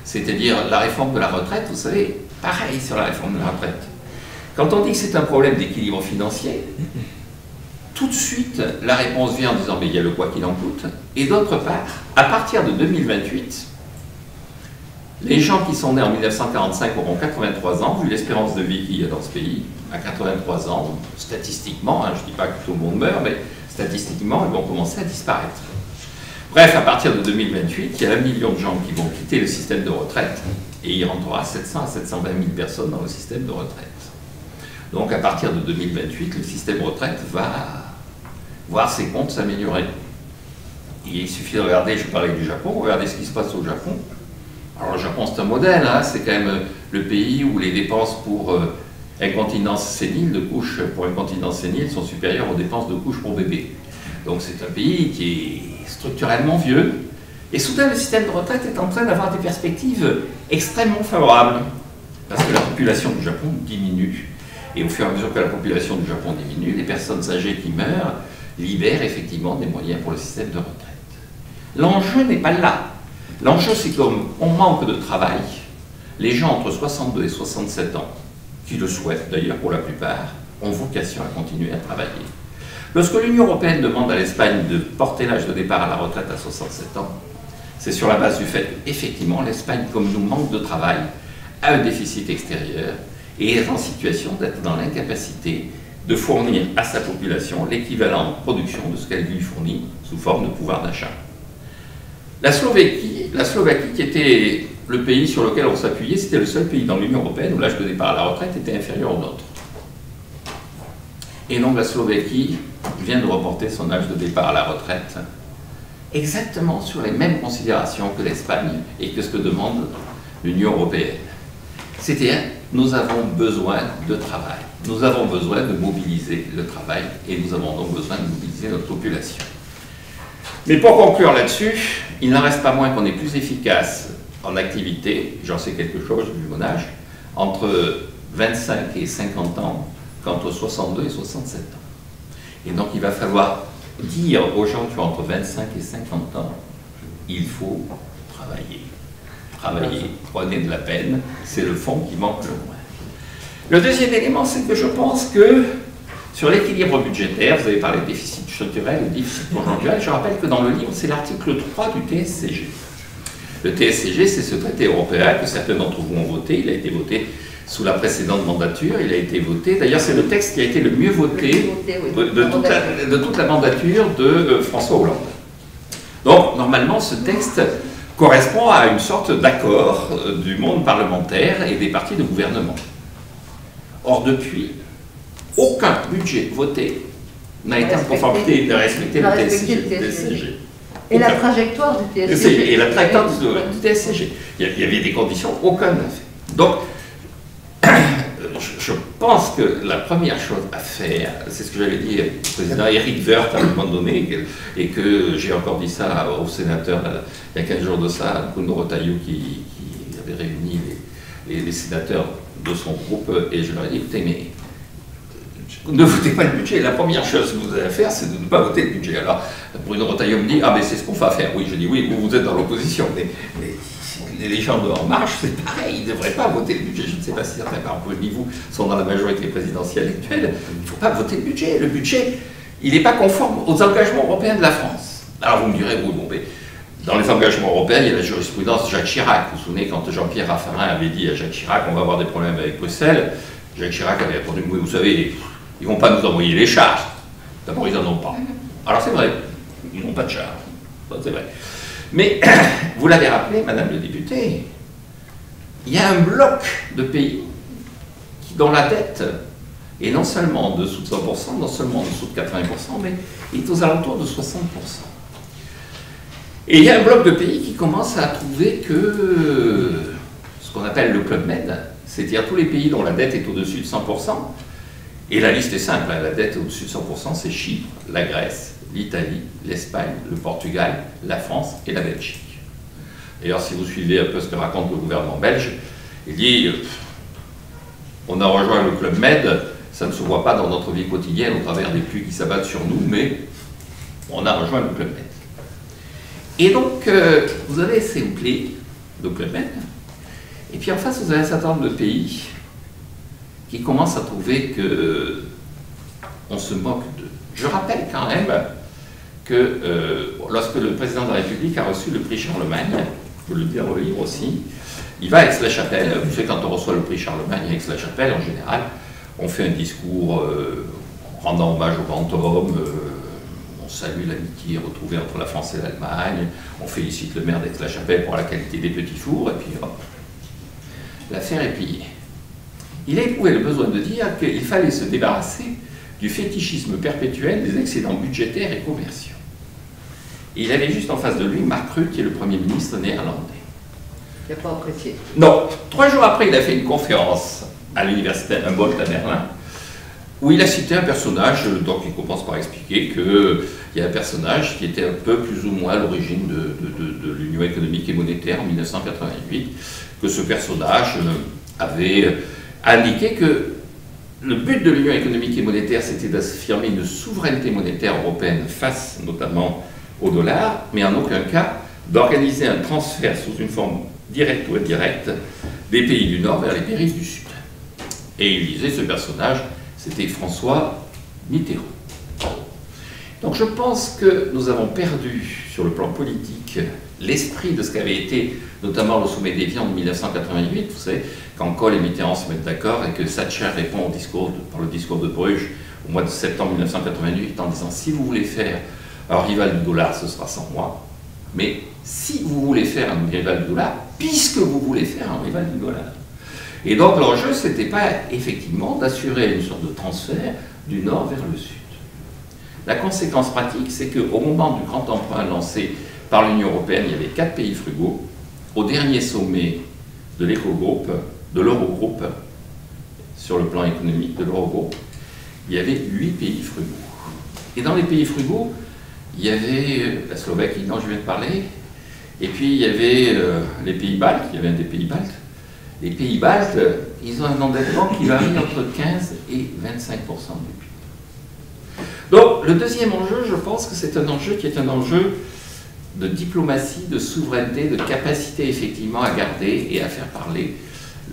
C'est-à-dire la réforme de la retraite, vous savez, pareil sur la réforme de la retraite. Quand on dit que c'est un problème d'équilibre financier, tout de suite la réponse vient en disant mais il y a le quoi qu'il en coûte, et d'autre part, à partir de 2028, les gens qui sont nés en 1945 auront 83 ans, vu l'espérance de vie qu'il y a dans ce pays. À 83 ans, statistiquement, je ne dis pas que tout le monde meurt, mais statistiquement, ils vont commencer à disparaître. Bref, à partir de 2028, il y a 1 million de gens qui vont quitter le système de retraite, et il rentrera 700 à 720 000 personnes dans le système de retraite. Donc à partir de 2028, le système de retraite va voir ses comptes s'améliorer. Il suffit de regarder, je parlais du Japon, regardez ce qui se passe au Japon. Alors le Japon c'est un modèle, c'est quand même le pays où les dépenses pour incontinence sénile, de couches pour incontinence sénile sont supérieures aux dépenses de couches pour bébé. Donc c'est un pays qui est structurellement vieux, et soudain le système de retraite est en train d'avoir des perspectives extrêmement favorables, parce que la population du Japon diminue, et au fur et à mesure que la population du Japon diminue, les personnes âgées qui meurent libèrent effectivement des moyens pour le système de retraite. L'enjeu n'est pas là. L'enjeu, c'est comme on manque de travail, les gens entre 62 et 67 ans, qui le souhaitent d'ailleurs pour la plupart, ont vocation à continuer à travailler. Lorsque l'Union européenne demande à l'Espagne de porter l'âge de départ à la retraite à 67 ans, c'est sur la base du fait qu'effectivement l'Espagne, comme nous, manque de travail, a un déficit extérieur et est en situation d'être dans l'incapacité de fournir à sa population l'équivalent de production de ce qu'elle lui fournit sous forme de pouvoir d'achat. La Slovaquie qui était le pays sur lequel on s'appuyait, c'était le seul pays dans l'Union européenne où l'âge de départ à la retraite était inférieur au nôtre. Et donc la Slovaquie vient de reporter son âge de départ à la retraite exactement sur les mêmes considérations que l'Espagne et que ce que demande l'Union européenne. C'est-à-dire, nous avons besoin de travail. nous avons besoin de mobiliser le travail et nous avons donc besoin de mobiliser notre population. Mais pour conclure là-dessus, il n'en reste pas moins qu'on est plus efficace en activité, j'en sais quelque chose vu mon âge, entre 25 et 50 ans qu'entre 62 et 67 ans. Et donc il va falloir dire aux gens qui ont entre 25 et 50 ans, il faut travailler. Travailler, prenez de la peine, c'est le fond qui manque le moins. Le deuxième élément, c'est que je pense que sur l'équilibre budgétaire, vous avez parlé de déficit structurel, de déficit conjoncturel, je rappelle que dans le livre, c'est l'article 3 du TSCG. Le TSCG, c'est ce traité européen que certains d'entre vous ont voté, il a été voté sous la précédente mandature, il a été voté, d'ailleurs c'est le texte qui a été le mieux voté de toute la mandature de François Hollande. Donc normalement ce texte correspond à une sorte d'accord du monde parlementaire et des partis de gouvernement. Or depuis, aucun budget voté n'a été en conformité de respecter le TSCG. Et la trajectoire du TSCG. Et la trajectoire du TSCG. Il y avait des conditions, aucun n'a fait. Donc, je pense que la première chose à faire, c'est ce que j'avais dit au président Éric Woerth à un moment donné, et que j'ai encore dit ça au sénateur il y a 15 jours de ça, Kuno Retailleau, qui avait réuni les sénateurs de son groupe, et je leur ai dit, écoutez, mais ne votez pas le budget. La première chose que vous allez faire, c'est de ne pas voter le budget. Alors, Bruno Retailleau me dit, ah, mais c'est ce qu'on va faire. Oui, je dis, oui, vous êtes dans l'opposition, mais les gens de En Marche, c'est pareil, ils ne devraient pas voter le budget. Je ne sais pas si certains parmi vous sont dans la majorité présidentielle actuelle. Il ne faut pas voter le budget. Le budget, il n'est pas conforme aux engagements européens de la France. Alors, vous me direz, oui, bon, mais dans les engagements européens, il y a la jurisprudence Jacques Chirac. Vous vous souvenez, quand Jean-Pierre Raffarin avait dit à Jacques Chirac, on va avoir des problèmes avec Bruxelles, Jacques Chirac avait répondu, oui, vous savez, ils ne vont pas nous envoyer les chars. D'abord, ils n'en ont pas. Alors, c'est vrai, ils n'ont pas de chars. C'est vrai. Mais, vous l'avez rappelé, Madame le député, il y a un bloc de pays dont la dette est non seulement en dessous de 100%, non seulement en dessous de 80%, mais est aux alentours de 60%. Et il y a un bloc de pays qui commence à trouver que ce qu'on appelle le Club Med, c'est-à-dire tous les pays dont la dette est au-dessus de 100%, et la liste est simple, hein, la dette au-dessus de 100%, c'est Chypre, la Grèce, l'Italie, l'Espagne, le Portugal, la France et la Belgique. D'ailleurs, si vous suivez un peu ce que raconte le gouvernement belge, il dit on a rejoint le Club Med, ça ne se voit pas dans notre vie quotidienne au travers des pluies qui s'abattent sur nous, mais on a rejoint le Club Med. Et donc, vous avez ces clés de Club Med, et puis en face, vous avez un certain nombre de pays qui commencent à trouver que on se moque d'eux. Je rappelle quand même que lorsque le président de la République a reçu le prix Charlemagne, je peux le dire au livre aussi, il va à Aix-la-Chapelle. Vous savez, quand on reçoit le prix Charlemagne à Aix-la-Chapelle, en général, on fait un discours rendant hommage au grand homme, on salue l'amitié retrouvée entre la France et l'Allemagne, on félicite le maire d'Aix-la-Chapelle pour la qualité des petits fours, et puis hop, l'affaire est pliée. Il a éprouvé le besoin de dire qu'il fallait se débarrasser du fétichisme perpétuel des excédents budgétaires et commerciaux. Et il avait juste en face de lui Mark Rutte, qui est le Premier ministre néerlandais. Il n'a pas apprécié. Non. 3 jours après, il a fait une conférence à l'université Humboldt à Berlin, où il a cité un personnage, donc il commence par expliquer qu'il y a un personnage qui était un peu plus ou moins à l'origine de l'Union économique et monétaire en 1988, que ce personnage avait indiqué que le but de l'Union économique et monétaire, c'était d'affirmer une souveraineté monétaire européenne face notamment au dollar, mais en aucun cas d'organiser un transfert sous une forme directe ou indirecte des pays du Nord vers les pays du Sud. Et il disait, ce personnage, c'était François Mitterrand. Donc je pense que nous avons perdu, sur le plan politique, l'esprit de ce qu'avait été notamment le sommet d'Évian de 1988, vous savez, quand Kohl et Mitterrand se mettent d'accord et que Thatcher répond par le discours de Bruges au mois de septembre 1988 en disant « Si vous voulez faire un rival du dollar, ce sera sans moi, mais si vous voulez faire un rival du dollar, puisque vous voulez faire un rival du dollar ». Et donc l'enjeu, ce n'était pas effectivement d'assurer une sorte de transfert du Nord vers le Sud. La conséquence pratique, c'est qu'au moment du grand emprunt lancé par l'Union européenne, il y avait 4 pays frugaux. Au dernier sommet de l'Eurogroupe, sur le plan économique de l'Eurogroupe, il y avait 8 pays frugaux. Et dans les pays frugaux, il y avait la Slovaquie, dont je viens de parler, et puis il y avait les pays baltes, il y avait un des pays baltes. Les pays baltes, ils ont un endettement qui varie entre 15 et 25% du PIB. Donc le deuxième enjeu, je pense que c'est un enjeu qui est un enjeu de diplomatie, de souveraineté, de capacité effectivement à garder et à faire parler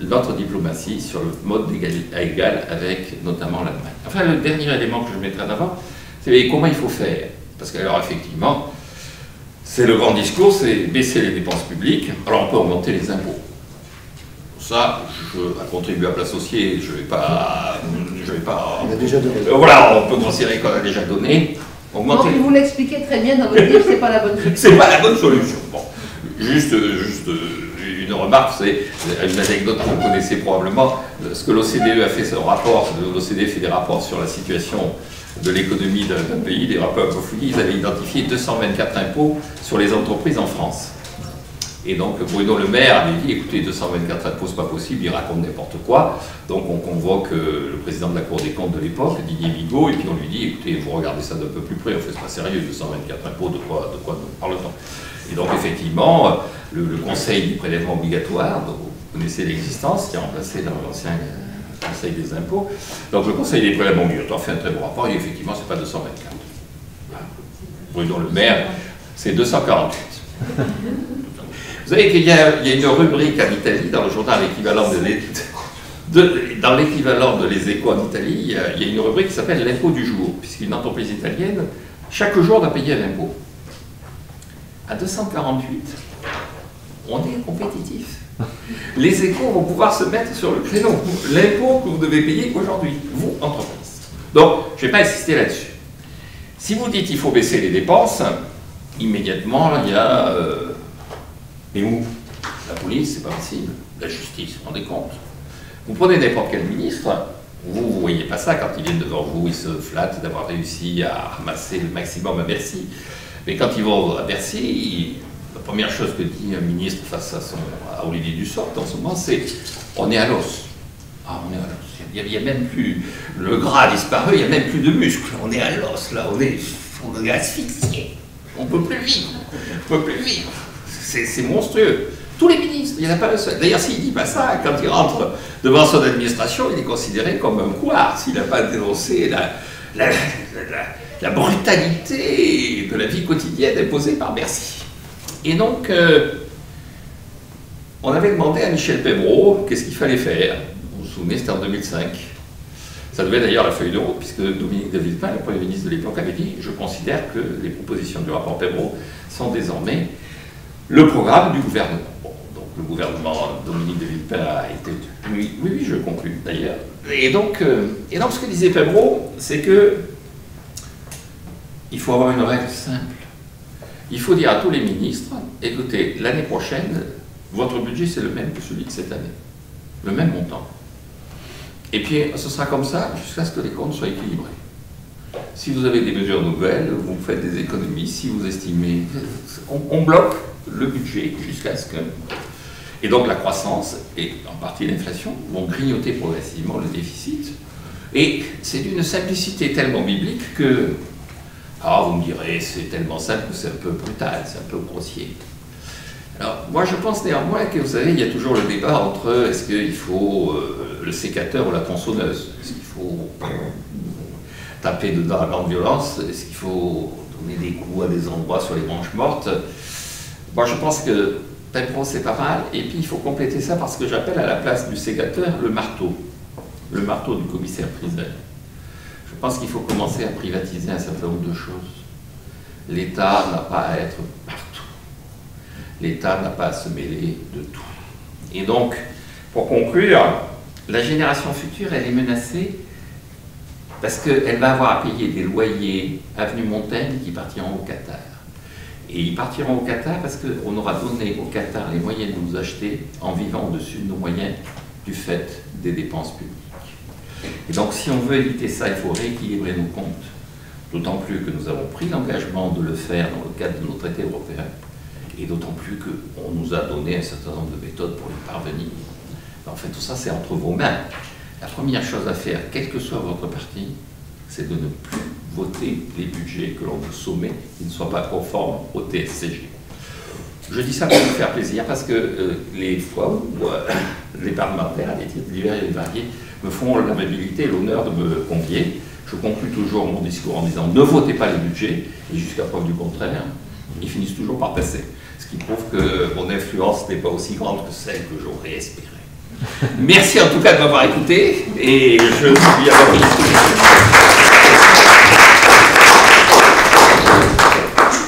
notre diplomatie sur le mode d'égal à égal avec notamment l'Allemagne. Enfin, le dernier élément que je mettrai en avant, c'est comment il faut faire. Parce que, alors, effectivement, c'est le grand discours, c'est baisser les dépenses publiques, alors on peut augmenter les impôts. Ça, un contribuable associé, je vais pas On a déjà donné. Voilà, on peut considérer qu'on a déjà donné. Donc, vous l'expliquez très bien dans votre livre, c'est pas la bonne solution. C'est pas la bonne solution. Bon, juste une remarque, c'est une anecdote que vous connaissez probablement. Ce que l'OCDE a fait, son rapport, l'OCDE fait des rapports sur la situation de l'économie d'un pays, des rapports un peu fouillis, ils avaient identifié 224 impôts sur les entreprises en France. Et donc Bruno Le Maire avait dit, écoutez, 224 impôts, c'est pas possible, il raconte n'importe quoi. Donc on convoque le président de la Cour des comptes de l'époque, Didier Bigot, et puis on lui dit, écoutez, vous regardez ça d'un peu plus près, on fait, c'est pas sérieux, 224 impôts, de quoi nous parle-t-on? Et donc effectivement, le Conseil du prélèvement obligatoire, dont vous connaissez l'existence, qui a remplacé l'ancien Conseil des impôts, donc le Conseil des prélèvements obligatoires fait un très bon rapport, et effectivement, c'est pas 224. Voilà. Bruno Le Maire, c'est 248. Vous savez qu'il y a une rubrique en Italie, dans le journal équivalent dans l'équivalent de Les Échos en Italie, il y a une rubrique qui s'appelle l'impôt du jour, puisqu'une entreprise italienne, chaque jour doit payer un impôt. À 248, on est compétitif. Les Échos vont pouvoir se mettre sur le créneau. L'impôt que vous devez payer aujourd'hui, vous, entreprise. Donc, je ne vais pas insister là-dessus. Si vous dites qu'il faut baisser les dépenses, immédiatement, il y a... mais où? La police, c'est pas possible. La justice, vous vous rendez compte? Vous prenez n'importe quel ministre, vous ne voyez pas ça quand ils viennent devant vous, ils se flattent d'avoir réussi à ramasser le maximum à Bercy. Mais quand ils vont à Bercy, la première chose que dit un ministre face à Olivier Dussopt en ce moment, c'est « on est à l'os ». Ah, on est à l'os. Il n'y a même plus... Le gras a disparu, il n'y a même plus de muscles. On est à l'os, là, on est asphyxié. On ne peut plus vivre. On ne peut plus vivre. C'est monstrueux. Tous les ministres, il n'y en a pas un seul. D'ailleurs, s'il ne dit pas ça, quand il rentre devant son administration, il est considéré comme un couard s'il n'a pas dénoncé la brutalité de la vie quotidienne imposée par Bercy. Et donc, on avait demandé à Michel Pembrault qu'est-ce qu'il fallait faire. Vous vous souvenez, c'était en 2005. Ça devait d'ailleurs la feuille de route, puisque Dominique de Villepin, le Premier ministre de l'époque, avait dit « Je considère que les propositions du rapport Pembrault sont désormais le programme du gouvernement ». Bon, donc le gouvernement Dominique de Villepin a été... Oui, je conclue d'ailleurs. Et donc, ce que disait Pembrault, c'est que il faut avoir une règle simple. Il faut dire à tous les ministres, écoutez, l'année prochaine, votre budget c'est le même que celui de cette année. Le même montant. Et puis, ce sera comme ça jusqu'à ce que les comptes soient équilibrés. Si vous avez des mesures nouvelles, vous faites des économies. Si vous estimez... On bloque le budget jusqu'à ce que... Et donc la croissance, et en partie l'inflation, vont grignoter progressivement le déficit. Et c'est d'une simplicité tellement biblique que... Ah, vous me direz, c'est tellement simple que c'est un peu brutal, c'est un peu grossier. Alors, moi je pense néanmoins que, vous savez, il y a toujours le débat entre est-ce qu'il faut le sécateur ou la tronçonneuse? Est-ce qu'il faut taper dedans à grande violence? Est-ce qu'il faut donner des coups à des endroits sur les branches mortes? Moi je pense que Pembrault c'est pas mal, et puis il faut compléter ça parce que j'appelle à la place du sécateur le marteau du commissaire-priseur. Je pense qu'il faut commencer à privatiser un certain nombre de choses. L'État n'a pas à être partout. L'État n'a pas à se mêler de tout. Et donc, pour conclure, la génération future, elle est menacée parce qu'elle va avoir à payer des loyers avenue Montaigne qui partiront au Qatar. Et ils partiront au Qatar parce qu'on aura donné au Qatar les moyens de nous acheter en vivant au-dessus de nos moyens du fait des dépenses publiques. Et donc, si on veut éviter ça, il faut rééquilibrer nos comptes, d'autant plus que nous avons pris l'engagement de le faire dans le cadre de nos traités européens, et d'autant plus qu'on nous a donné un certain nombre de méthodes pour y parvenir. En fait, tout ça, c'est entre vos mains. La première chose à faire, quel que soit votre parti, c'est de ne plus voter les budgets que l'on vous soumet qui ne soient pas conformes au TSCG. Je dis ça pour vous faire plaisir parce que les fois où les parlementaires, à des titres divers et variés, me font l'amabilité et l'honneur de me convier, je conclue toujours mon discours en disant ne votez pas les budgets, et jusqu'à preuve du contraire, ils finissent toujours par passer. Ce qui prouve que mon influence n'est pas aussi grande que celle que j'aurais espéré. Merci en tout cas de m'avoir écouté, et je suis à votre disposition.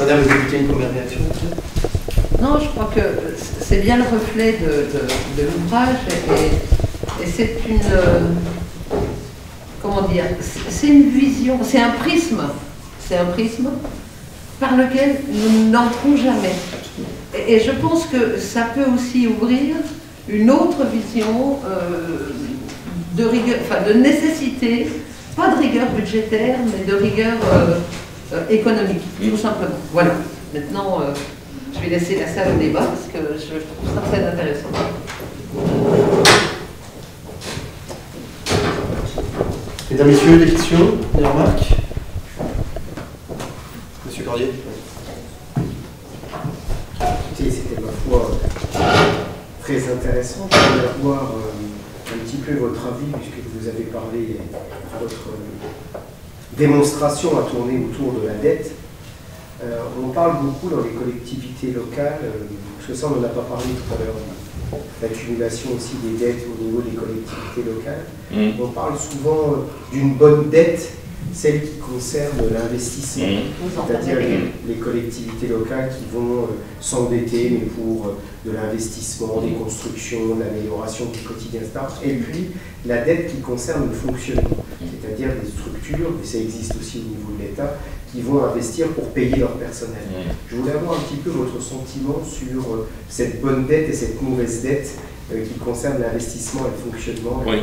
Madame le député, une première réaction? Non, je crois que c'est bien le reflet de l'ouvrage et c'est une... comment dire? C'est une vision, c'est un prisme par lequel nous n'entrons jamais. Et je pense que ça peut aussi ouvrir une autre vision de rigueur, enfin de nécessité, pas de rigueur budgétaire, mais de rigueur économique, tout simplement. Voilà. Maintenant, je vais laisser la salle au débat parce que je trouve ça très intéressant. Mesdames, Messieurs, des questions, des remarques? Monsieur Cordier. Écoutez, c'était ma foi très intéressant d'avoir un petit peu votre avis, puisque vous avez parlé, votre démonstration a tourné autour de la dette. On parle beaucoup dans les collectivités locales, parce que ça on n'en a pas parlé tout à l'heure, l'accumulation aussi des dettes au niveau des collectivités locales. On parle souvent d'une bonne dette, celle qui concerne l'investissement, c'est-à-dire les collectivités locales qui vont s'endetter, mais pour de l'investissement, des constructions, de l'amélioration du quotidien, etc. Et puis la dette qui concerne le fonctionnement, c'est-à-dire des structures, et ça existe aussi au niveau de l'État, qui vont investir pour payer leur personnel. Je voulais avoir un petit peu votre sentiment sur cette bonne dette et cette mauvaise dette qui concerne l'investissement et le fonctionnement. Oui.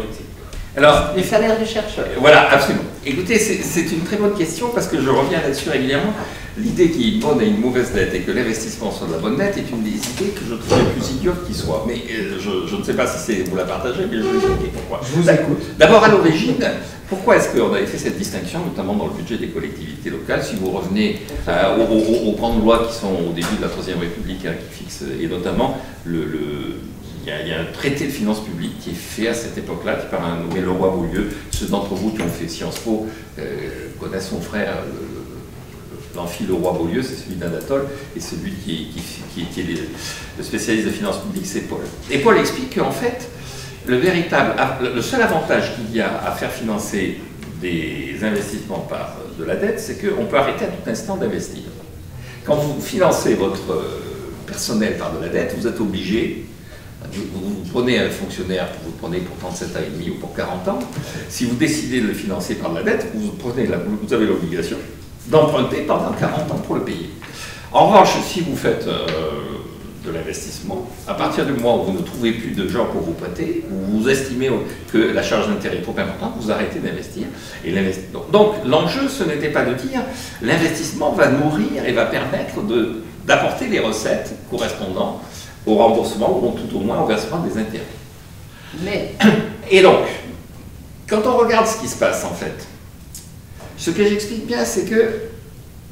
Alors, les salaires du chercheur. Voilà, absolument. Écoutez, c'est une très bonne question parce que je reviens là-dessus régulièrement. L'idée qu'il y ait une bonne et une mauvaise dette et que l'investissement soit de la bonne dette est une des idées que je trouve les plus idiotes qui soient. Mais je ne sais pas si vous la partagez, mais je vais expliquer pourquoi. Je vous écoute. D'abord, à l'origine, pourquoi est-ce qu'on avait fait cette distinction, notamment dans le budget des collectivités locales? Si vous revenez aux grandes lois qui sont au début de la Troisième République, hein, qui fixent, et notamment il y a un traité de finances publiques qui est fait à cette époque-là, qui par un nommé Leroy-Beaulieu. Ceux d'entre vous qui ont fait Sciences Po connaissent son frère, l'amphi Leroy-Beaulieu, c'est celui d'Anatole, et celui qui est le spécialiste de finances publiques, c'est Paul. Et Paul explique qu'en fait, le seul avantage qu'il y a à faire financer des investissements par de la dette, c'est qu'on peut arrêter à tout instant d'investir. Quand vous financez votre personnel par de la dette, vous êtes obligé. Vous prenez un fonctionnaire, vous le prenez pour 37 ans et demi ou pour 40 ans. Si vous décidez de le financer par de la dette, vous avez l'obligation d'emprunter pendant 40 ans pour le payer. En revanche, si vous faites de l'investissement, à partir du moment où vous ne trouvez plus de gens pour vous prêter, ou vous estimez que la charge d'intérêt est trop importante, vous arrêtez d'investir. Donc l'enjeu, ce n'était pas de dire l'investissement va nourrir et va permettre d'apporter les recettes correspondant au remboursement ou tout au moins au versement des intérêts. Et donc, quand on regarde ce qui se passe en fait, ce que j'explique bien, c'est que,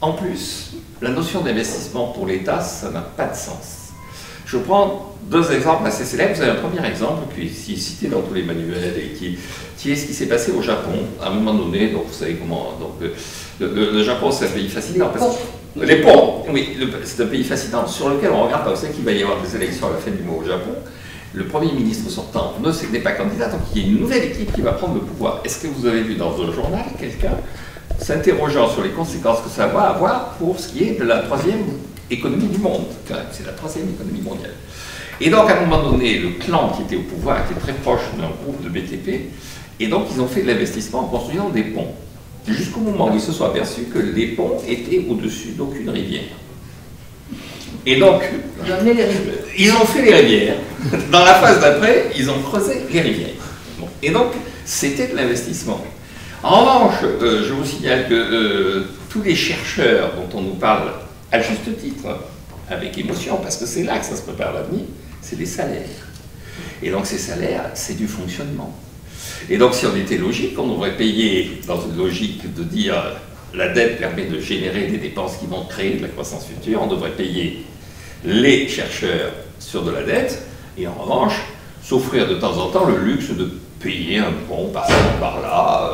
en plus, la notion d'investissement pour l'État, ça n'a pas de sens. Je prends deux exemples assez célèbres. Vous avez un premier exemple qui est cité dans tous les manuels et qui est ce qui s'est passé au Japon à un moment donné. Donc, vous savez comment. Donc, le Japon, c'est un pays fascinant parce que. Les ponts, oui, c'est un pays fascinant sur lequel on regarde, vous savez qu'il va y avoir des élections à la fin du mois au Japon. Le Premier ministre sortant n'est pas candidat, donc il y a une nouvelle équipe qui va prendre le pouvoir. Est-ce que vous avez vu dans un journal quelqu'un s'interrogeant sur les conséquences que ça va avoir pour ce qui est de la troisième économie du monde? C'est la troisième économie mondiale. Et donc à un moment donné, le clan qui était au pouvoir était très proche d'un groupe de BTP, et donc ils ont fait de l'investissement en construisant des ponts. Jusqu'au moment où ils se sont aperçus que les ponts étaient au-dessus d'aucune rivière. Et donc, ils ont fait les rivières. Dans la phase d'après, ils ont creusé les rivières. Bon. Et donc, c'était de l'investissement. En revanche, je vous signale que tous les chercheurs dont on nous parle, à juste titre, avec émotion, parce que c'est là que ça se prépare l'avenir, c'est des salaires. Et donc ces salaires, c'est du fonctionnement. Et donc si on était logique, on aurait payé dans une logique de dire la dette permet de générer des dépenses qui vont créer de la croissance future, on devrait payer les chercheurs sur de la dette, et en revanche, s'offrir de temps en temps le luxe de payer un pont par-ci par-là,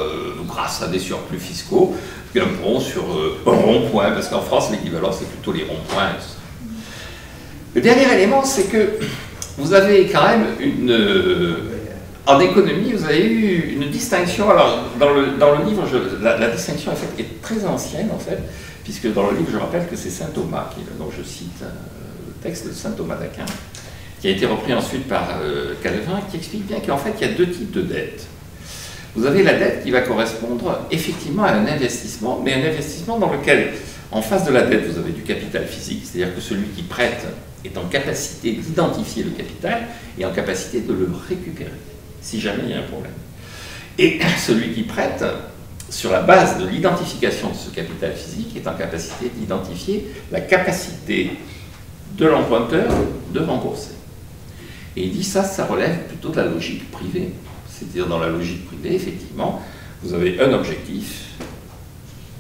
grâce à des surplus fiscaux, un pont sur un rond-point, parce qu'en France, l'équivalent, c'est plutôt les ronds-points. Le dernier élément, c'est que vous avez quand même en économie, vous avez eu une distinction. Alors, dans le livre, la distinction en fait, est très ancienne, en fait, puisque dans le livre, je rappelle que c'est saint Thomas, dont je cite le texte de saint Thomas d'Aquin, qui a été repris ensuite par Calvin, qui explique bien qu'en fait, il y a deux types de dettes. Vous avez la dette qui va correspondre effectivement à un investissement, mais un investissement dans lequel, en face de la dette, vous avez du capital physique, c'est-à-dire que celui qui prête est en capacité d'identifier le capital et en capacité de le récupérer, si jamais il y a un problème. Et celui qui prête, sur la base de l'identification de ce capital physique, est en capacité d'identifier la capacité de l'emprunteur de rembourser. Et il dit ça relève plutôt de la logique privée. C'est-à-dire dans la logique privée, effectivement, vous avez un objectif,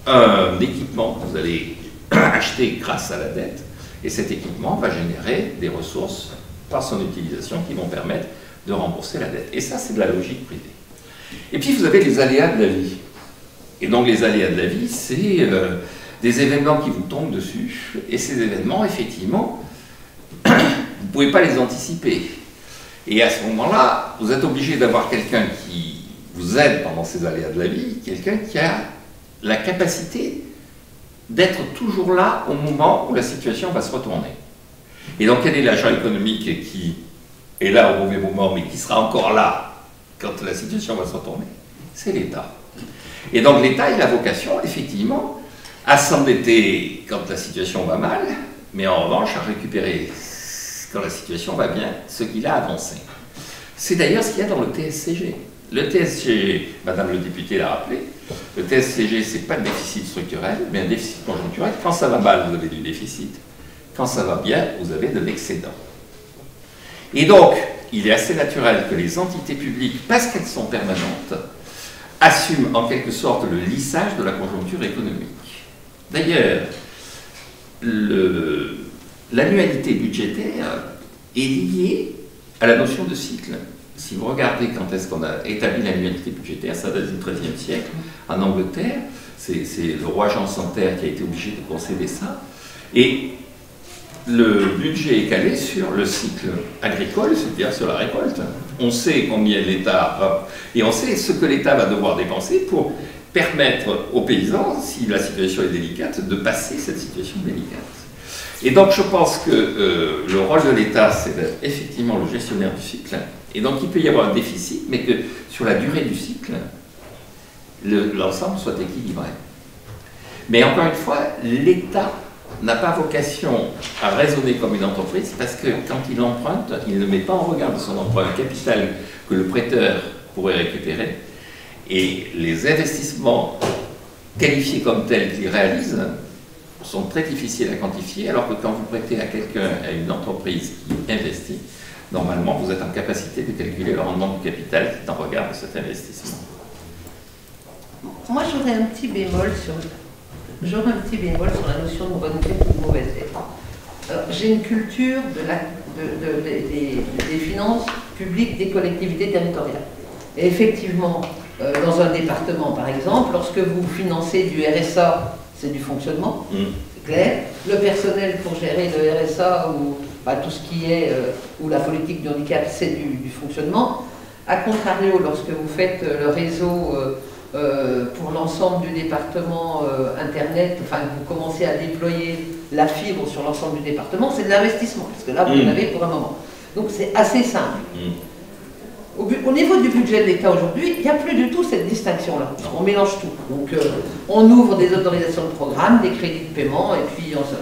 un équipement que vous allez acheter grâce à la dette, et cet équipement va générer des ressources par son utilisation qui vont permettre de rembourser la dette. Et ça, c'est de la logique privée. Et puis, vous avez les aléas de la vie. Et donc, les aléas de la vie, c'est des événements qui vous tombent dessus, et ces événements, effectivement, vous ne pouvez pas les anticiper. Et à ce moment-là, vous êtes obligé d'avoir quelqu'un qui vous aide pendant ces aléas de la vie, quelqu'un qui a la capacité d'être toujours là au moment où la situation va se retourner. Et donc, quel est l'agent économique qui est là au mauvais moment, mais qui sera encore là quand la situation va se retourner? C'est l'État. Et donc, l'État, il a vocation, effectivement, à s'endetter quand la situation va mal, mais en revanche, à récupérer, quand la situation va bien, ce qu'il a avancé. C'est d'ailleurs ce qu'il y a dans le TSCG. Le TSCG, Madame le député l'a rappelé, le TSCG, ce n'est pas le déficit structurel, mais un déficit conjoncturel. Quand ça va mal, vous avez du déficit. Quand ça va bien, vous avez de l'excédent. Et donc, il est assez naturel que les entités publiques, parce qu'elles sont permanentes, assument en quelque sorte le lissage de la conjoncture économique. D'ailleurs, l'annualité budgétaire est liée à la notion de cycle. Si vous regardez quand est-ce qu'on a établi l'annualité budgétaire, ça date du XIIIe siècle, en Angleterre, c'est le roi Jean sans Terre qui a été obligé de concéder ça, et le budget est calé sur le cycle agricole, c'est-à-dire sur la récolte. On sait combien l'État, et on sait ce que l'État va devoir dépenser pour permettre aux paysans, si la situation est délicate, de passer cette situation délicate. Et donc je pense que le rôle de l'État, c'est d'être effectivement le gestionnaire du cycle, et donc il peut y avoir un déficit, mais que sur la durée du cycle, l'ensemble soit équilibré. Mais encore une fois, l'État n'a pas vocation à raisonner comme une entreprise, parce que quand il emprunte, il ne met pas en regard de son emprunt un capital que le prêteur pourrait récupérer, et les investissements qualifiés comme tels qu'il réalise sont très difficiles à quantifier, alors que quand vous prêtez à quelqu'un, à une entreprise qui investit, normalement vous êtes en capacité de calculer le rendement du capital qui est en regard de cet investissement. Moi j'aurais un petit bémol sur la notion de bonne dette ou de mauvaise dette. J'ai une culture des finances publiques des collectivités territoriales. Et effectivement, dans un département par exemple, lorsque vous financez du RSA, c'est du fonctionnement, c'est clair. Le personnel pour gérer le RSA ou tout ce qui est, ou la politique du handicap, c'est du fonctionnement. A contrario, lorsque vous faites le réseau pour l'ensemble du département Internet, enfin vous commencez à déployer la fibre sur l'ensemble du département, c'est de l'investissement, parce que là vous en avez pour un moment. Donc c'est assez simple. Au niveau du budget de l'État aujourd'hui, il n'y a plus du tout cette distinction-là. On mélange tout. Donc on ouvre des autorisations de programme, des crédits de paiement, et puis on se...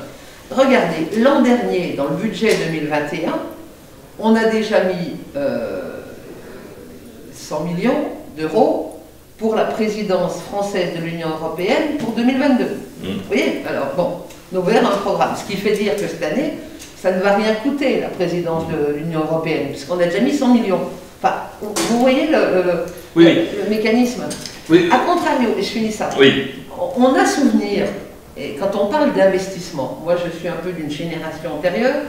Regardez, l'an dernier, dans le budget 2021, on a déjà mis 100 millions d'euros pour la présidence française de l'Union européenne pour 2022. Vous voyez? Alors bon, on a ouvert un programme, ce qui fait dire que cette année, ça ne va rien coûter, la présidence de l'Union européenne, puisqu'on a déjà mis 100 millions. Enfin, vous voyez Oui, oui. Le mécanisme. Oui. A contrario, et je finis ça. Oui. On a souvenir, et quand on parle d'investissement, moi je suis un peu d'une génération antérieure,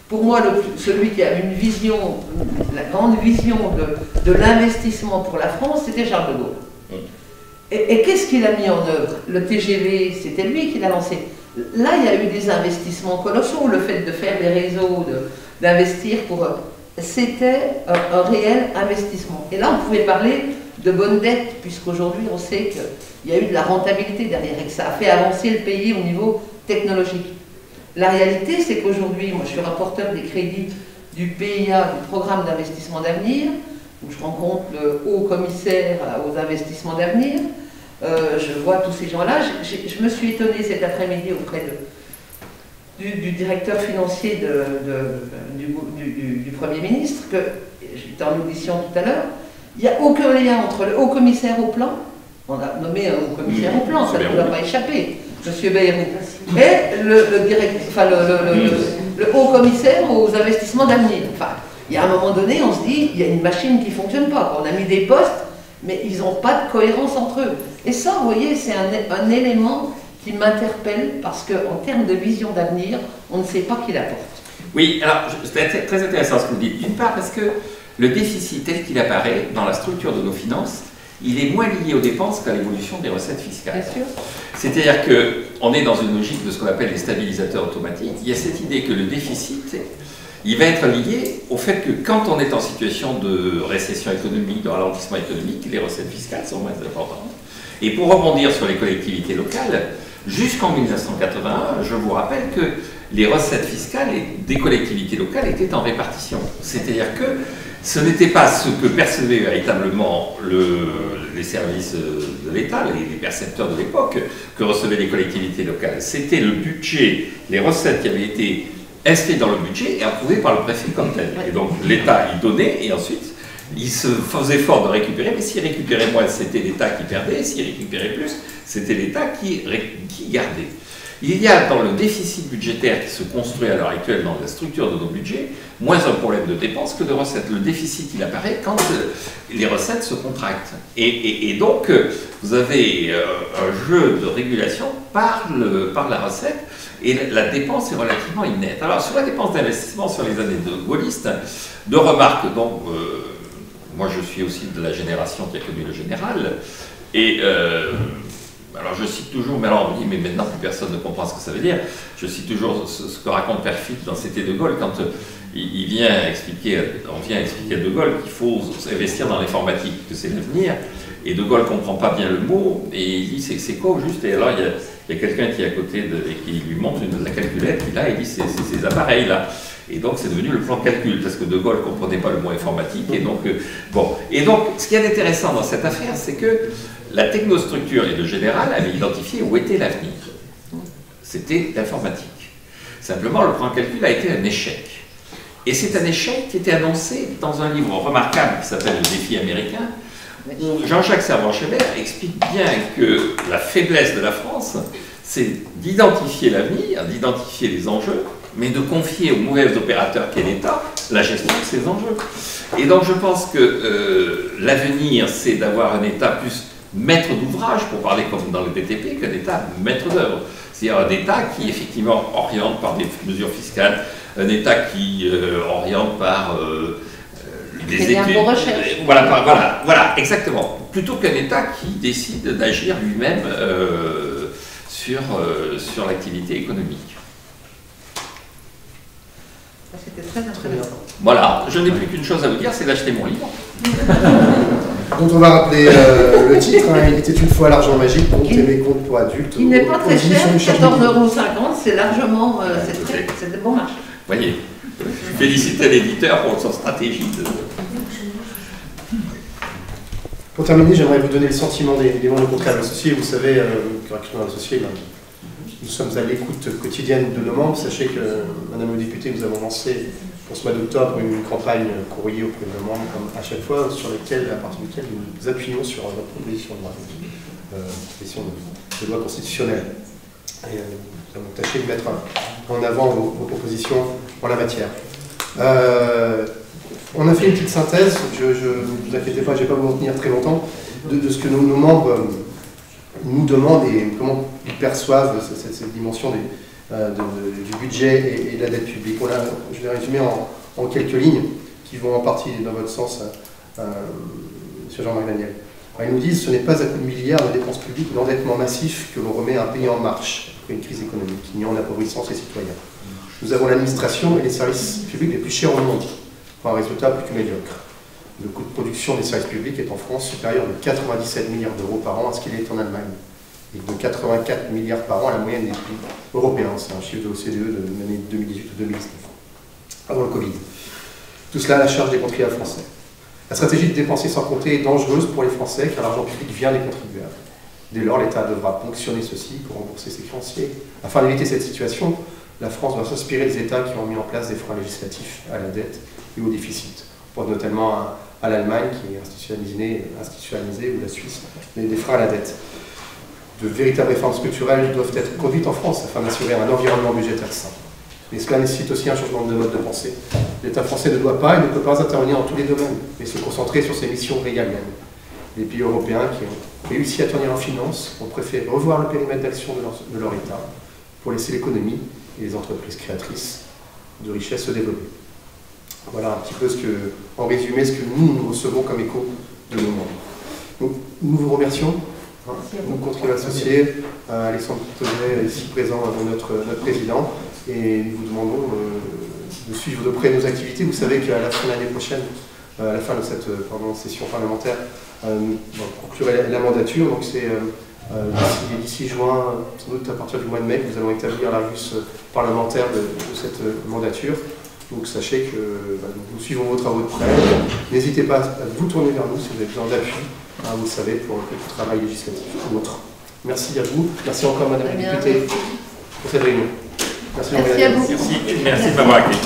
pour moi celui qui a une vision, la grande vision de l'investissement pour la France, c'était Charles de Gaulle. Et qu'est-ce qu'il a mis en œuvre? Le TGV, c'était lui qui l'a lancé. Là, il y a eu des investissements colossaux, le fait de faire des réseaux, d'investir pour... C'était un réel investissement. Et là, on pouvait parler de bonne dette, puisqu'aujourd'hui, on sait qu'il y a eu de la rentabilité derrière et que ça a fait avancer le pays au niveau technologique. La réalité, c'est qu'aujourd'hui, moi, je suis rapporteur des crédits du PIA, du Programme d'investissement d'avenir, où je rencontre le haut commissaire aux investissements d'avenir. Je vois tous ces gens-là. Je me suis étonnée cet après-midi auprès du directeur financier du Premier ministre, que j'étais en audition tout à l'heure. Il n'y a aucun lien entre le haut commissaire au plan, on a nommé un haut commissaire au plan, ça ne nous a pas échappé, M. Bayrou, et le haut commissaire aux investissements d'avenir. Enfin, il y a un moment donné, on se dit, il y a une machine qui ne fonctionne pas. On a mis des postes, mais ils n'ont pas de cohérence entre eux. Et ça, vous voyez, c'est un élément qui m'interpelle, parce qu'en termes de vision d'avenir, on ne sait pas qui l'apporte. Oui, alors, c'est très intéressant ce que vous dites. D'une part, parce que le déficit tel qu'il apparaît dans la structure de nos finances, il est moins lié aux dépenses qu'à l'évolution des recettes fiscales. Bien sûr. C'est-à-dire qu'on est dans une logique de ce qu'on appelle les stabilisateurs automatiques. Il y a cette idée que le déficit, il va être lié au fait que quand on est en situation de récession économique, de ralentissement économique, les recettes fiscales sont moins importantes. Et pour rebondir sur les collectivités locales, jusqu'en 1981, je vous rappelle que les recettes fiscales des collectivités locales étaient en répartition. C'est-à-dire que ce n'était pas ce que percevaient véritablement les services de l'État, les percepteurs de l'époque, que recevaient les collectivités locales. C'était le budget, les recettes qui avaient été inscrites dans le budget et approuvées par le préfet comme tel. Et donc l'État y donnait et ensuite il se faisait fort de récupérer, mais s'il récupérait moins, c'était l'État qui perdait, s'il récupérait plus, c'était l'État qui gardait. Il y a dans le déficit budgétaire qui se construit à l'heure actuelle dans la structure de nos budgets, moins un problème de dépenses que de recettes. Le déficit, il apparaît quand les recettes se contractent. Et donc, vous avez un jeu de régulation par la recette, et la dépense est relativement inerte. Alors, sur la dépense d'investissement sur les années de gaullistes, deux remarques. Donc, moi, je suis aussi de la génération qui a connu le général, et... alors je cite toujours, mais alors on me dit, mais maintenant plus personne ne comprend ce que ça veut dire. Je cite toujours ce que raconte Père Philippe dans C'était de Gaulle, quand on vient expliquer à De Gaulle qu'il faut investir dans l'informatique, que c'est l'avenir, et De Gaulle ne comprend pas bien le mot, et il dit, c'est quoi au juste? Et alors il y a quelqu'un qui est à côté et qui lui montre la calculette, et là il dit, c'est ces appareils-là. Et donc c'est devenu le plan de calcul, parce que De Gaulle ne comprenait pas le mot informatique, et donc, bon. Et donc, ce qui est intéressant dans cette affaire, c'est que la technostructure et le général avaient identifié où était l'avenir. C'était l'informatique. Simplement, le plan de calcul a été un échec. Et c'est un échec qui était annoncé dans un livre remarquable qui s'appelle Le défi américain, où Jean-Jacques Servan-Schreiber explique bien que la faiblesse de la France, c'est d'identifier l'avenir, d'identifier les enjeux, mais de confier au mauvais opérateur qu'est l'État la gestion de ces enjeux. Et donc je pense que l'avenir, c'est d'avoir un État plus maître d'ouvrage, pour parler comme dans le BTP, qu'un État maître d'œuvre. C'est-à-dire un État qui effectivement oriente par des mesures fiscales, un État qui oriente par des études. Voilà, exactement. Plutôt qu'un État qui décide d'agir lui-même sur l'activité économique. C'était très intéressant. Voilà, je n'ai plus qu'une chose à vous dire, c'est d'acheter mon livre. Donc on va rappeler le titre, hein, Il était une fois l'argent magique, contes et mécontes pour adultes. Il n'est pas très cher, 14,50 €, c'est largement, c'est de bon marché. Vous voyez, je félicite l'éditeur pour son stratégie de... Pour terminer, j'aimerais vous donner le sentiment des membres de Conclave Associé. Vous savez, Conclave Associé, nous sommes à l'écoute quotidienne de nos membres. Sachez que, Madame le député, nous avons lancé pour ce mois d'octobre une campagne courrier auprès de nos membres, comme à chaque fois, à partir duquel nous appuyons sur notre proposition de loi, proposition de loi constitutionnelle. Et nous avons tâché de mettre en avant vos propositions en la matière. On a fait une petite synthèse, ne vous inquiétez pas, je ne vais pas vous en tenir très longtemps, de ce que nos membres nous demandent et comment ils perçoivent cette dimension du budget et de la dette publique. Voilà, je vais résumer en quelques lignes qui vont en partie dans votre sens, M. Jean-Marc Daniel. Alors, ils nous disent que ce n'est pas à coups de milliards de dépenses publiques, d'endettement massif que l'on remet un pays en marche après une crise économique, qui en appauvrissant ses citoyens. Nous avons l'administration et les services publics les plus chers au monde, pour un résultat plus que médiocre. Le coût de production des services publics est en France supérieur de 97 milliards d'euros par an à ce qu'il est en Allemagne, et de 84 milliards par an à la moyenne des pays européens. C'est un chiffre de l'OCDE de l'année 2018 ou 2019, avant le Covid. Tout cela à la charge des contribuables français. La stratégie de dépenser sans compter est dangereuse pour les Français car l'argent public vient des contribuables. Dès lors, l'État devra ponctionner ceci pour rembourser ses créanciers. Afin d'éviter cette situation, la France doit s'inspirer des États qui ont mis en place des freins législatifs à la dette et au déficit. On pense notamment à l'Allemagne qui est institutionnalisée ou la Suisse, mais des freins à la dette. De véritables réformes structurelles doivent être conduites en France afin d'assurer un environnement budgétaire sain. Mais cela nécessite aussi un changement de mode de pensée. L'État français ne doit pas et ne peut pas intervenir dans tous les domaines, mais se concentrer sur ses missions régaliennes. Les pays européens qui ont réussi à tenir en finance ont préféré revoir le périmètre d'action de leur État pour laisser l'économie et les entreprises créatrices de richesses se développer. Voilà un petit peu en résumé, ce que nous recevons comme écho de nos membres. Donc, nous vous remercions. Nous, contribuables associés, Alexandre Taudet, ici présent, notre président, et nous vous demandons de suivre de près nos activités. Vous savez qu'à la fin de l'année prochaine, à la fin de cette session parlementaire, nous conclurons la mandature. Donc c'est d'ici juin, sans doute à partir du mois de mai, que nous allons établir la ruse parlementaire de cette mandature. Donc sachez que nous suivons vos travaux de près. N'hésitez pas à vous tourner vers nous si vous avez besoin d'appui, vous le savez, pour le travail législatif ou autre. Merci à vous. Merci encore, Madame la députée, pour cette réunion. Merci à vous. Merci de m'avoir accueilli.